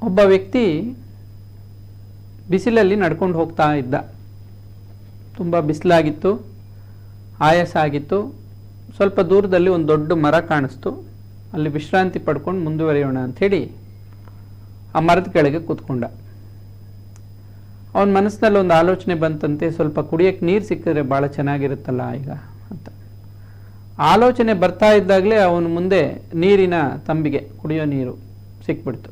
ಒಬ್ಬ ವ್ಯಕ್ತಿ ಬಿಸಿಲಲ್ಲಿ ನಡ್ಕೊಂಡು ಹೋಗ್ತಾ ಇದ್ದ. ತುಂಬ ಬಿಸಿಲಾಗಿತ್ತು, ಆಯಾಸ ಆಗಿತ್ತು. ಸ್ವಲ್ಪ ದೂರದಲ್ಲಿ ಒಂದು ದೊಡ್ಡ ಮರ ಕಾಣಿಸ್ತು. ಅಲ್ಲಿ ವಿಶ್ರಾಂತಿ ಪಡ್ಕೊಂಡು ಮುಂದುವರಿಯೋಣ ಅಂಥೇಳಿ ಆ ಮರದ ಕೆಳಗೆ ಕೂತ್ಕೊಂಡ. ಅವನ ಮನಸ್ಸಿನಲ್ಲಿ ಒಂದು ಆಲೋಚನೆ ಬಂತಂತೆ, ಸ್ವಲ್ಪ ಕುಡಿಯೋಕ್ಕೆ ನೀರು ಸಿಕ್ಕಿದ್ರೆ ಭಾಳ ಚೆನ್ನಾಗಿರುತ್ತಲ್ಲ ಈಗ ಅಂತ. ಆಲೋಚನೆ ಬರ್ತಾ ಇದ್ದಾಗಲೇ ಅವನ ಮುಂದೆ ನೀರಿನ ತಂಬಿಗೆ, ಕುಡಿಯೋ ನೀರು ಸಿಕ್ಬಿಡ್ತು.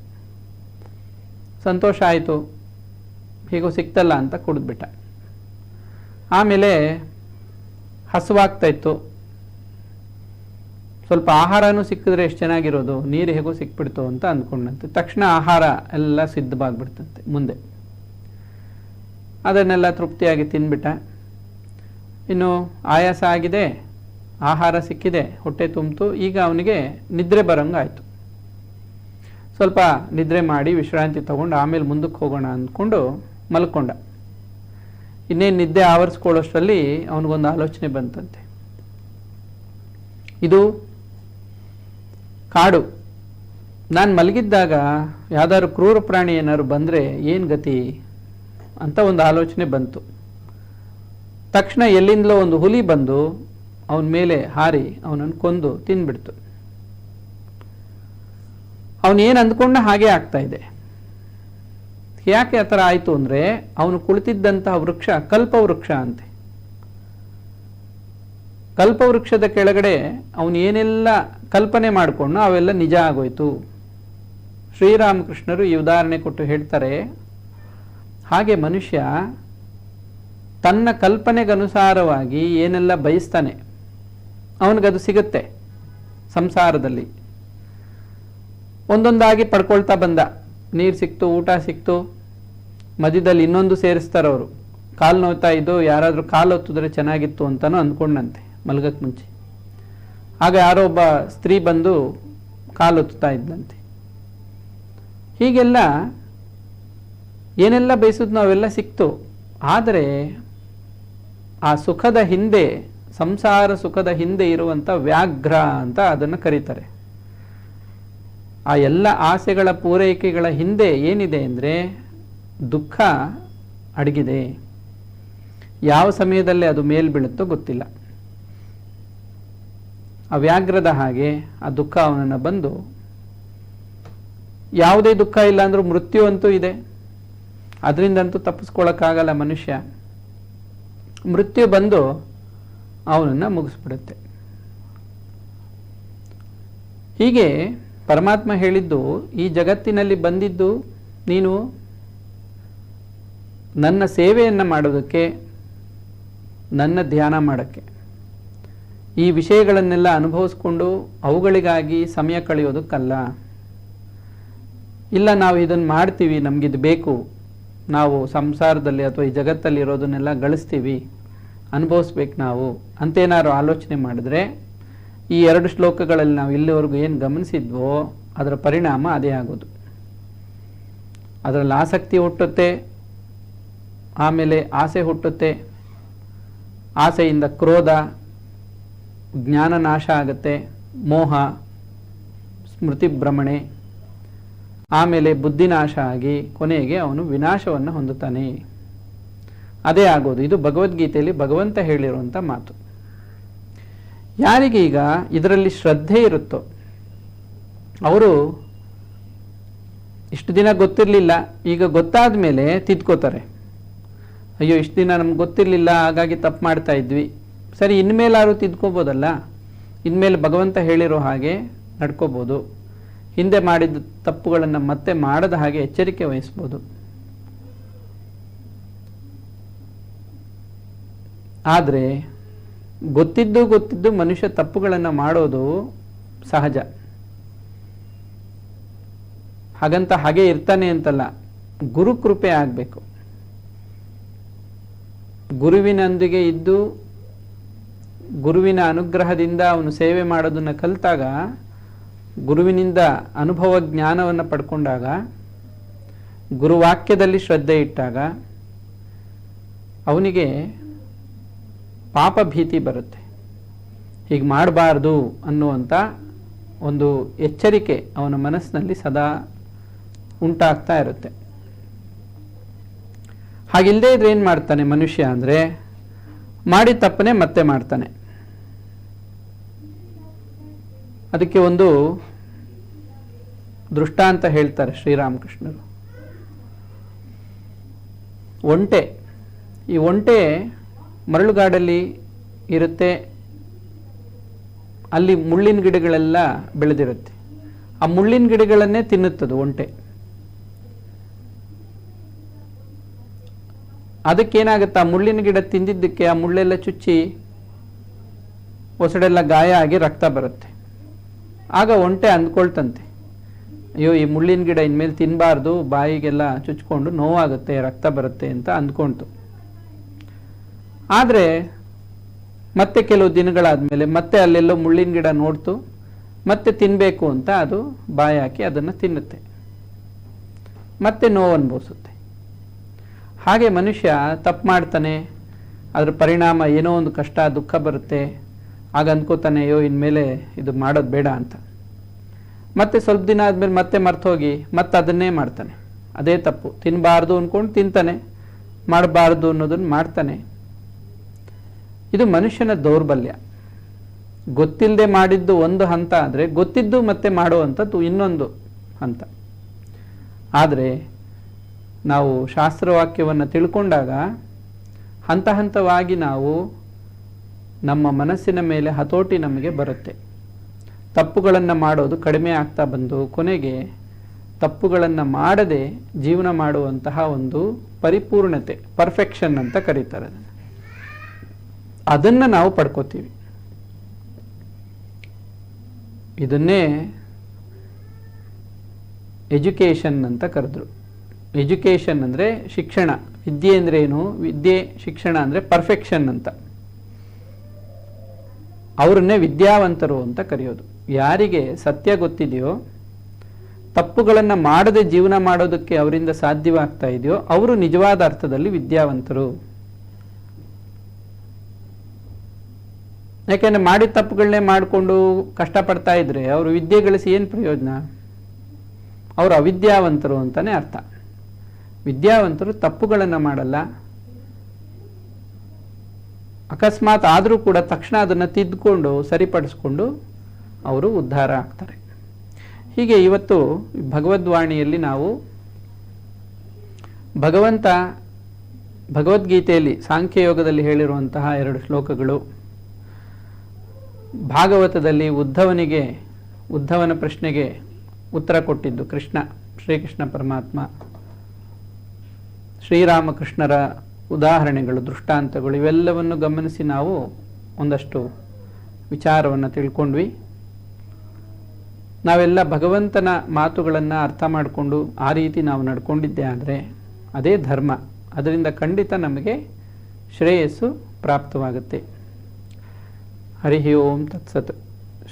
ಸಂತೋಷ ಆಯಿತು, ಹೀಗೋ ಸಿಕ್ತಲ್ಲ ಅಂತ ಕುಡಿದ್ಬಿಟ್ಟ. ಆಮೇಲೆ ಹಸುವಾಗ್ತಾ ಇತ್ತು, ಸ್ವಲ್ಪ ಆಹಾರನೂ ಸಿಕ್ಕಿದ್ರೆ ಎಷ್ಟು ಚೆನ್ನಾಗಿರೋದು, ನೀರು ಹೇಗೋ ಸಿಕ್ಬಿಡ್ತು ಅಂತ ಅಂದ್ಕೊಂಡಂತೆ. ತಕ್ಷಣ ಆಹಾರ ಎಲ್ಲ ಸಿದ್ಧವಾಗ್ಬಿಡ್ತಂತೆ ಮುಂದೆ. ಅದನ್ನೆಲ್ಲ ತೃಪ್ತಿಯಾಗಿ ತಿಂದ್ಬಿಟ್ಟ. ಇನ್ನು ಆಯಾಸ ಆಗಿದೆ, ಆಹಾರ ಸಿಕ್ಕಿದೆ, ಹೊಟ್ಟೆ ತುಂಬಿತು. ಈಗ ಅವನಿಗೆ ನಿದ್ರೆ ಬರೋಂಗಾಯಿತು. ಸ್ವಲ್ಪ ನಿದ್ರೆ ಮಾಡಿ ವಿಶ್ರಾಂತಿ ತಗೊಂಡು ಆಮೇಲೆ ಮುಂದಕ್ಕೆ ಹೋಗೋಣ ಅಂದ್ಕೊಂಡು ಮಲ್ಕೊಂಡ. ಇನ್ನೇನು ನಿದ್ದೆ ಆವರಿಸ್ಕೊಳ್ಳೋಷ್ಟರಲ್ಲಿ ಅವನಿಗೊಂದು ಆಲೋಚನೆ ಬಂತಂತೆ. ಇದು ಕಾಡು, ನಾನು ಮಲಗಿದ್ದಾಗ ಯಾವ್ದಾದ್ರು ಕ್ರೂರ ಪ್ರಾಣಿ ಏನಾದ್ರು ಬಂದರೆ ಏನು ಗತಿ ಅಂತ ಒಂದು ಆಲೋಚನೆ ಬಂತು. ತಕ್ಷಣ ಎಲ್ಲಿಂದಲೋ ಒಂದು ಹುಲಿ ಬಂದು ಅವನ ಮೇಲೆ ಹಾರಿ ಅವನನ್ನು ಕೊಂದು ತಿಂದ್ಬಿಡ್ತು. ಅವನೇನು ಅಂದ್ಕೊಂಡ ಹಾಗೆ ಆಗ್ತಾ ಇದೆ. ಯಾಕೆ ಆ ಥರ ಆಯಿತು ಅಂದರೆ ಅವನು ಕುಳಿತಿದ್ದಂತಹ ವೃಕ್ಷ ಕಲ್ಪವೃಕ್ಷ ಅಂತೆ. ಕಲ್ಪವೃಕ್ಷದ ಕೆಳಗಡೆ ಅವನು ಏನೆಲ್ಲ ಕಲ್ಪನೆ ಮಾಡಿಕೊಂಡು ಅವೆಲ್ಲ ನಿಜ ಆಗೋಯ್ತು. ಶ್ರೀರಾಮಕೃಷ್ಣರು ಈ ಉದಾಹರಣೆ ಕೊಟ್ಟು ಹೇಳ್ತಾರೆ, ಹಾಗೆ ಮನುಷ್ಯ ತನ್ನ ಕಲ್ಪನೆಗನುಸಾರವಾಗಿ ಏನೆಲ್ಲ ಬಯಸ್ತಾನೆ ಅವನಿಗದು ಸಿಗುತ್ತೆ. ಸಂಸಾರದಲ್ಲಿ ಒಂದೊಂದಾಗಿ ಪಡ್ಕೊಳ್ತಾ ಬಂದ. ನೀರು ಸಿಕ್ತು, ಊಟ ಸಿಕ್ತು, ಮಧ್ಯದಲ್ಲಿ ಇನ್ನೊಂದು ಸೇರಿಸ್ತಾರವರು. ಕಾಲು ನೋಯ್ತಾ ಇದ್ದು ಯಾರಾದರೂ ಕಾಲು ಹೊತ್ತಿದ್ರೆ ಚೆನ್ನಾಗಿತ್ತು ಅಂತಲೂ ಅಂದ್ಕೊಂಡಂತೆ ಮಲಗಕ್ಕೆ ಮುಂಚೆ. ಆಗ ಯಾರೋ ಒಬ್ಬ ಸ್ತ್ರೀ ಬಂದು ಕಾಲು ಹೊತ್ತುತ್ತಾ ಇದ್ದಂತೆ. ಹೀಗೆಲ್ಲ ಏನೆಲ್ಲ ಬಯಸಿದ್ನೋ ಅವೆಲ್ಲ ಸಿಕ್ತು. ಆದರೆ ಆ ಸುಖದ ಹಿಂದೆ, ಸಂಸಾರ ಸುಖದ ಹಿಂದೆ ಇರುವಂಥ ವ್ಯಾಘ್ರ ಅಂತ ಅದನ್ನು ಕರೀತಾರೆ. ಆ ಎಲ್ಲ ಆಸೆಗಳ ಪೂರೈಕೆಗಳ ಹಿಂದೆ ಏನಿದೆ ಅಂದರೆ ದುಃಖ ಅಡಗಿದೆ. ಯಾವ ಸಮಯದಲ್ಲಿ ಅದು ಮೇಲ್ ಬೀಳುತ್ತೋ ಗೊತ್ತಿಲ್ಲ. ಆ ವ್ಯಾಘ್ರದ ಹಾಗೆ ಆ ದುಃಖ ಅವನನ್ನು ಬಂದು, ಯಾವುದೇ ದುಃಖ ಇಲ್ಲ ಅಂದ್ರೂ ಮೃತ್ಯು ಅಂತೂ ಇದೆ, ಅದರಿಂದಂತೂ ತಪ್ಪಿಸ್ಕೊಳ್ಳೋಕ್ಕಾಗಲ್ಲ ಮನುಷ್ಯ. ಮೃತ್ಯು ಬಂದು ಅವನನ್ನು ಮುಗಿಸ್ಬಿಡುತ್ತೆ. ಹೀಗೆ ಪರಮಾತ್ಮ ಹೇಳಿದ್ದು, ಈ ಜಗತ್ತಿನಲ್ಲಿ ಬಂದಿದ್ದು ನೀನು ನನ್ನ ಸೇವೆಯನ್ನು ಮಾಡೋದಕ್ಕೆ, ನನ್ನ ಧ್ಯಾನ ಮಾಡೋಕ್ಕೆ. ಈ ವಿಷಯಗಳನ್ನೆಲ್ಲ ಅನುಭವಿಸ್ಕೊಂಡು ಅವುಗಳಿಗಾಗಿ ಸಮಯ ಕಳೆಯೋದಕ್ಕಲ್ಲ. ಇಲ್ಲ ನಾವು ಇದನ್ನು ಮಾಡ್ತೀವಿ, ನಮಗಿದು ಬೇಕು, ನಾವು ಸಂಸಾರದಲ್ಲಿ ಅಥವಾ ಈ ಜಗತ್ತಲ್ಲಿ ಇರೋದನ್ನೆಲ್ಲ ಗಳಿಸ್ತೀವಿ, ಅನುಭವಿಸ್ಬೇಕು ನಾವು ಅಂತೇನಾದ್ರು ಆಲೋಚನೆ ಮಾಡಿದ್ರೆ, ಈ 2 ಶ್ಲೋಕಗಳಲ್ಲಿ ನಾವು ಇಲ್ಲಿವರೆಗೂ ಏನು ಗಮನಿಸಿದ್ವೋ ಅದರ ಪರಿಣಾಮ ಅದೇ ಆಗೋದು. ಅದರಲ್ಲಿ ಆಸಕ್ತಿ ಹುಟ್ಟುತ್ತೆ, ಆಮೇಲೆ ಆಸೆ ಹುಟ್ಟುತ್ತೆ, ಆಸೆಯಿಂದ ಕ್ರೋಧ, ಜ್ಞಾನ ನಾಶ ಆಗುತ್ತೆ, ಮೋಹ, ಸ್ಮೃತಿ ಭ್ರಮಣೆ, ಆಮೇಲೆ ಬುದ್ಧಿನಾಶ ಆಗಿ ಕೊನೆಗೆ ಅವನು ವಿನಾಶವನ್ನು ಹೊಂದುತ್ತಾನೆ. ಅದೇ ಆಗೋದು. ಇದು ಭಗವದ್ಗೀತೆಯಲ್ಲಿ ಭಗವಂತ ಹೇಳಿರುವಂಥ ಮಾತು. ಯಾರಿಗೆ ಈಗ ಇದರಲ್ಲಿ ಶ್ರದ್ಧೆ ಇರುತ್ತೋ ಅವರು ಇಷ್ಟು ದಿನ ಗೊತ್ತಿರಲಿಲ್ಲ, ಈಗ ಗೊತ್ತಾದ ಮೇಲೆ ತಿದ್ಕೋತಾರೆ. ಅಯ್ಯೋ ಇಷ್ಟು ದಿನ ನಮ್ಗೆ ಗೊತ್ತಿರಲಿಲ್ಲ, ಹಾಗಾಗಿ ತಪ್ಪು ಮಾಡ್ತಾ ಇದ್ವಿ, ಸರಿ ಇನ್ಮೇಲಾದ್ರೂ ತಿದ್ಕೋಬೋದಲ್ಲ, ಇನ್ಮೇಲೆ ಭಗವಂತ ಹೇಳಿರೋ ಹಾಗೆ ನಡ್ಕೋಬೋದು, ಹಿಂದೆ ಮಾಡಿದ ತಪ್ಪುಗಳನ್ನು ಮತ್ತೆ ಮಾಡದ ಹಾಗೆ ಎಚ್ಚರಿಕೆ ವಹಿಸ್ಬೋದು. ಆದರೆ ಗೊತ್ತಿದ್ದು ಮನುಷ್ಯ ತಪ್ಪುಗಳನ್ನು ಮಾಡೋದು ಸಹಜ. ಹಾಗಂತ ಹಾಗೆ ಇರ್ತಾನೆ ಅಂತಲ್ಲ, ಗುರುಕೃಪೆ ಆಗಬೇಕು. ಗುರುವಿನೊಂದಿಗೆ ಇದ್ದು ಗುರುವಿನ ಅನುಗ್ರಹದಿಂದ ಅವನು ಸೇವೆ ಮಾಡೋದನ್ನು ಕಲಿತಾಗ, ಗುರುವಿನಿಂದ ಅನುಭವ ಜ್ಞಾನವನ್ನು ಪಡ್ಕೊಂಡಾಗ, ಗುರುವಾಕ್ಯದಲ್ಲಿ ಶ್ರದ್ಧೆ ಇಟ್ಟಾಗ ಅವನಿಗೆ ಪಾಪ ಭೀತಿ ಬರುತ್ತೆ. ಹೀಗೆ ಮಾಡಬಾರ್ದು ಅನ್ನುವಂಥ ಒಂದು ಎಚ್ಚರಿಕೆ ಅವನ ಮನಸ್ಸಿನಲ್ಲಿ ಸದಾ ಉಂಟಾಗ್ತಾ ಇರುತ್ತೆ. ಹಾಗಿಲ್ಲದೆ ಇದ್ರೆ ಏನು ಮಾಡ್ತಾನೆ ಮನುಷ್ಯ ಅಂದರೆ, ಮಾಡಿದ ತಪ್ಪನೆ ಮತ್ತೆ ಮಾಡ್ತಾನೆ. ಅದಕ್ಕೆ ಒಂದು ದೃಷ್ಟಾಂತ ಹೇಳ್ತಾರೆ ಶ್ರೀರಾಮಕೃಷ್ಣರು. ಒಂಟೆ, ಈ ಒಂಟೆ ಮರಳುಗಾಡಲ್ಲಿ ಇರುತ್ತೆ, ಅಲ್ಲಿ ಮುಳ್ಳಿನ ಗಿಡಗಳೆಲ್ಲ ಬೆಳೆದಿರುತ್ತೆ. ಆ ಮುಳ್ಳಿನ ಗಿಡಗಳನ್ನೇ ತಿನ್ನುತ್ತದು ಒಂಟೆ. ಅದಕ್ಕೇನಾಗುತ್ತೆ, ಆ ಮುಳ್ಳಿನ ಗಿಡ ತಿಂದಿದ್ದಕ್ಕೆ ಆ ಮುಳ್ಳೆಲ್ಲ ಚುಚ್ಚಿ ಒಸಡೆಲ್ಲ ಗಾಯ ಆಗಿ ರಕ್ತ ಬರುತ್ತೆ. ಆಗ ಒಂಟೆ ಅಂದ್ಕೊಳ್ತಂತೆ, ಅಯ್ಯೋ ಈ ಮುಳ್ಳಿನ ಗಿಡ ಇನ್ಮೇಲೆ ತಿನ್ನಬಾರ್ದು, ಬಾಯಿಗೆಲ್ಲ ಚುಚ್ಕೊಂಡು ನೋವಾಗುತ್ತೆ, ರಕ್ತ ಬರುತ್ತೆ ಅಂತ ಅಂದ್ಕೊಳ್ತು. ಆದರೆ ಮತ್ತೆ ಕೆಲವು ದಿನಗಳಾದಮೇಲೆ ಮತ್ತೆ ಅಲ್ಲೆಲ್ಲೋ ಮುಳ್ಳಿನ ಗಿಡ ನೋಡ್ತು, ಮತ್ತೆ ತಿನ್ನಬೇಕು ಅಂತ ಅದು ಬಾಯಿ ಹಾಕಿ ಅದನ್ನು ತಿನ್ನುತ್ತೆ, ಮತ್ತೆ ನೋವು ಅನುಭವಿಸುತ್ತೆ. ಹಾಗೆ ಮನುಷ್ಯ ತಪ್ಪು ಮಾಡ್ತಾನೆ, ಅದರ ಪರಿಣಾಮ ಏನೋ ಒಂದು ಕಷ್ಟ ದುಃಖ ಬರುತ್ತೆ. ಆಗ ಅಂದ್ಕೋತಾನೆ, ಅಯ್ಯೋ ಇನ್ಮೇಲೆ ಇದು ಮಾಡೋದು ಬೇಡ ಅಂತ. ಮತ್ತೆ ಸ್ವಲ್ಪ ದಿನ ಆದಮೇಲೆ ಮತ್ತೆ ಮರ್ತೋಗಿ ಮತ್ತೆ ಅದನ್ನೇ ಮಾಡ್ತಾನೆ. ಅದೇ ತಪ್ಪು. ತಿನ್ನಬಾರ್ದು ಅಂದ್ಕೊಂಡು ತಿಂತಾನೆ, ಮಾಡಬಾರ್ದು ಅನ್ನೋದನ್ನು ಮಾಡ್ತಾನೆ. ಇದು ಮನುಷ್ಯನ ದೌರ್ಬಲ್ಯ. ಗೊತ್ತಿಲ್ಲದೆ ಮಾಡಿದ್ದು ಒಂದು ಹಂತ ಆದರೆ, ಗೊತ್ತಿದ್ದು ಮತ್ತೆ ಮಾಡುವಂಥದ್ದು ಇನ್ನೊಂದು ಹಂತ. ಆದರೆ ನಾವು ಶಾಸ್ತ್ರವಾಕ್ಯವನ್ನು ತಿಳ್ಕೊಂಡಾಗ ಹಂತ ಹಂತವಾಗಿ ನಾವು ನಮ್ಮ ಮನಸ್ಸಿನ ಮೇಲೆ ಹತೋಟಿ ನಮಗೆ ಬರುತ್ತೆ. ತಪ್ಪುಗಳನ್ನು ಮಾಡೋದು ಕಡಿಮೆ ಆಗ್ತಾ ಬಂದು ಕೊನೆಗೆ ತಪ್ಪುಗಳನ್ನು ಮಾಡದೆ ಜೀವನ ಮಾಡುವಂತಹ ಒಂದು ಪರಿಪೂರ್ಣತೆ, ಪರ್ಫೆಕ್ಷನ್ ಅಂತ ಕರೀತಾರೆ. ಅದನ್ನು ನಾವು ಪಡ್ಕೋತೀವಿ. ಇದನ್ನೇ ಎಜುಕೇಷನ್ ಅಂತ ಕರೆದ್ರು. ಎಜುಕೇಷನ್ ಅಂದರೆ ಶಿಕ್ಷಣ. ವಿದ್ಯೆ ಅಂದರೆ ಏನು? ವಿದ್ಯೆ, ಶಿಕ್ಷಣ ಅಂದರೆ ಪರ್ಫೆಕ್ಷನ್ ಅಂತ. ಅವರನ್ನೇ ವಿದ್ಯಾವಂತರು ಅಂತ ಕರೆಯೋದು. ಯಾರಿಗೆ ಸತ್ಯ ಗೊತ್ತಿದೆಯೋ, ತಪ್ಪುಗಳನ್ನು ಮಾಡದೆ ಜೀವನ ಮಾಡೋದಕ್ಕೆ ಅವರಿಂದ ಸಾಧ್ಯವಾಗ್ತಾ ಇದೆಯೋ, ಅವರು ನಿಜವಾದ ಅರ್ಥದಲ್ಲಿ ವಿದ್ಯಾವಂತರು. ಯಾಕೆಂದರೆ ಮಾಡಿದ ತಪ್ಪುಗಳನ್ನೇ ಮಾಡಿಕೊಂಡು ಕಷ್ಟಪಡ್ತಾ ಇದ್ರೆ ಅವರು ವಿದ್ಯೆ ಗಳಿಸಿ ಏನು ಪ್ರಯೋಜನ? ಅವರು ಅವಿದ್ಯಾವಂತರು ಅಂತಾನೆ ಅರ್ಥ. ವಿದ್ಯಾವಂತರು ತಪ್ಪುಗಳನ್ನು ಮಾಡಲ್ಲ, ಅಕಸ್ಮಾತ್ ಆದರೂ ಕೂಡ ತಕ್ಷಣ ಅದನ್ನು ತಿದ್ದುಕೊಂಡು ಸರಿಪಡಿಸ್ಕೊಂಡು ಅವರು ಉದ್ಧಾರ ಆಗ್ತಾರೆ. ಹೀಗೆ ಇವತ್ತು ಭಗವದ್ವಾಣಿಯಲ್ಲಿ ನಾವು ಭಗವದ್ಗೀತೆಯಲ್ಲಿ ಸಾಂಖ್ಯಯೋಗದಲ್ಲಿ ಹೇಳಿರುವಂತಹ 2 ಶ್ಲೋಕಗಳು, ಭಾಗವತದಲ್ಲಿ ಉದ್ಧವನ ಪ್ರಶ್ನೆಗೆ ಉತ್ತರ ಕೊಟ್ಟಿದ್ದು ಶ್ರೀಕೃಷ್ಣ ಪರಮಾತ್ಮ, ಶ್ರೀರಾಮಕೃಷ್ಣರ ಉದಾಹರಣೆಗಳು, ದೃಷ್ಟಾಂತಗಳು, ಇವೆಲ್ಲವನ್ನು ಗಮನಿಸಿ ನಾವು ಒಂದಷ್ಟು ವಿಚಾರವನ್ನು ತಿಳ್ಕೊಂಡ್ವಿ. ನಾವೆಲ್ಲ ಭಗವಂತನ ಮಾತುಗಳನ್ನು ಅರ್ಥ ಮಾಡಿಕೊಂಡು ಆ ರೀತಿ ನಾವು ನಡ್ಕೊಂಡಿದ್ದೆ ಆದರೆ ಅದೇ ಧರ್ಮ. ಅದರಿಂದ ಖಂಡಿತ ನಮಗೆ ಶ್ರೇಯಸ್ಸು ಪ್ರಾಪ್ತವಾಗುತ್ತೆ. ಹರಿ ಓಂ ತತ್ಸತ್.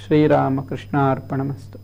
ಶ್ರೀರಾಮಕೃಷ್ಣಾರ್ಪಣಮಸ್ತು.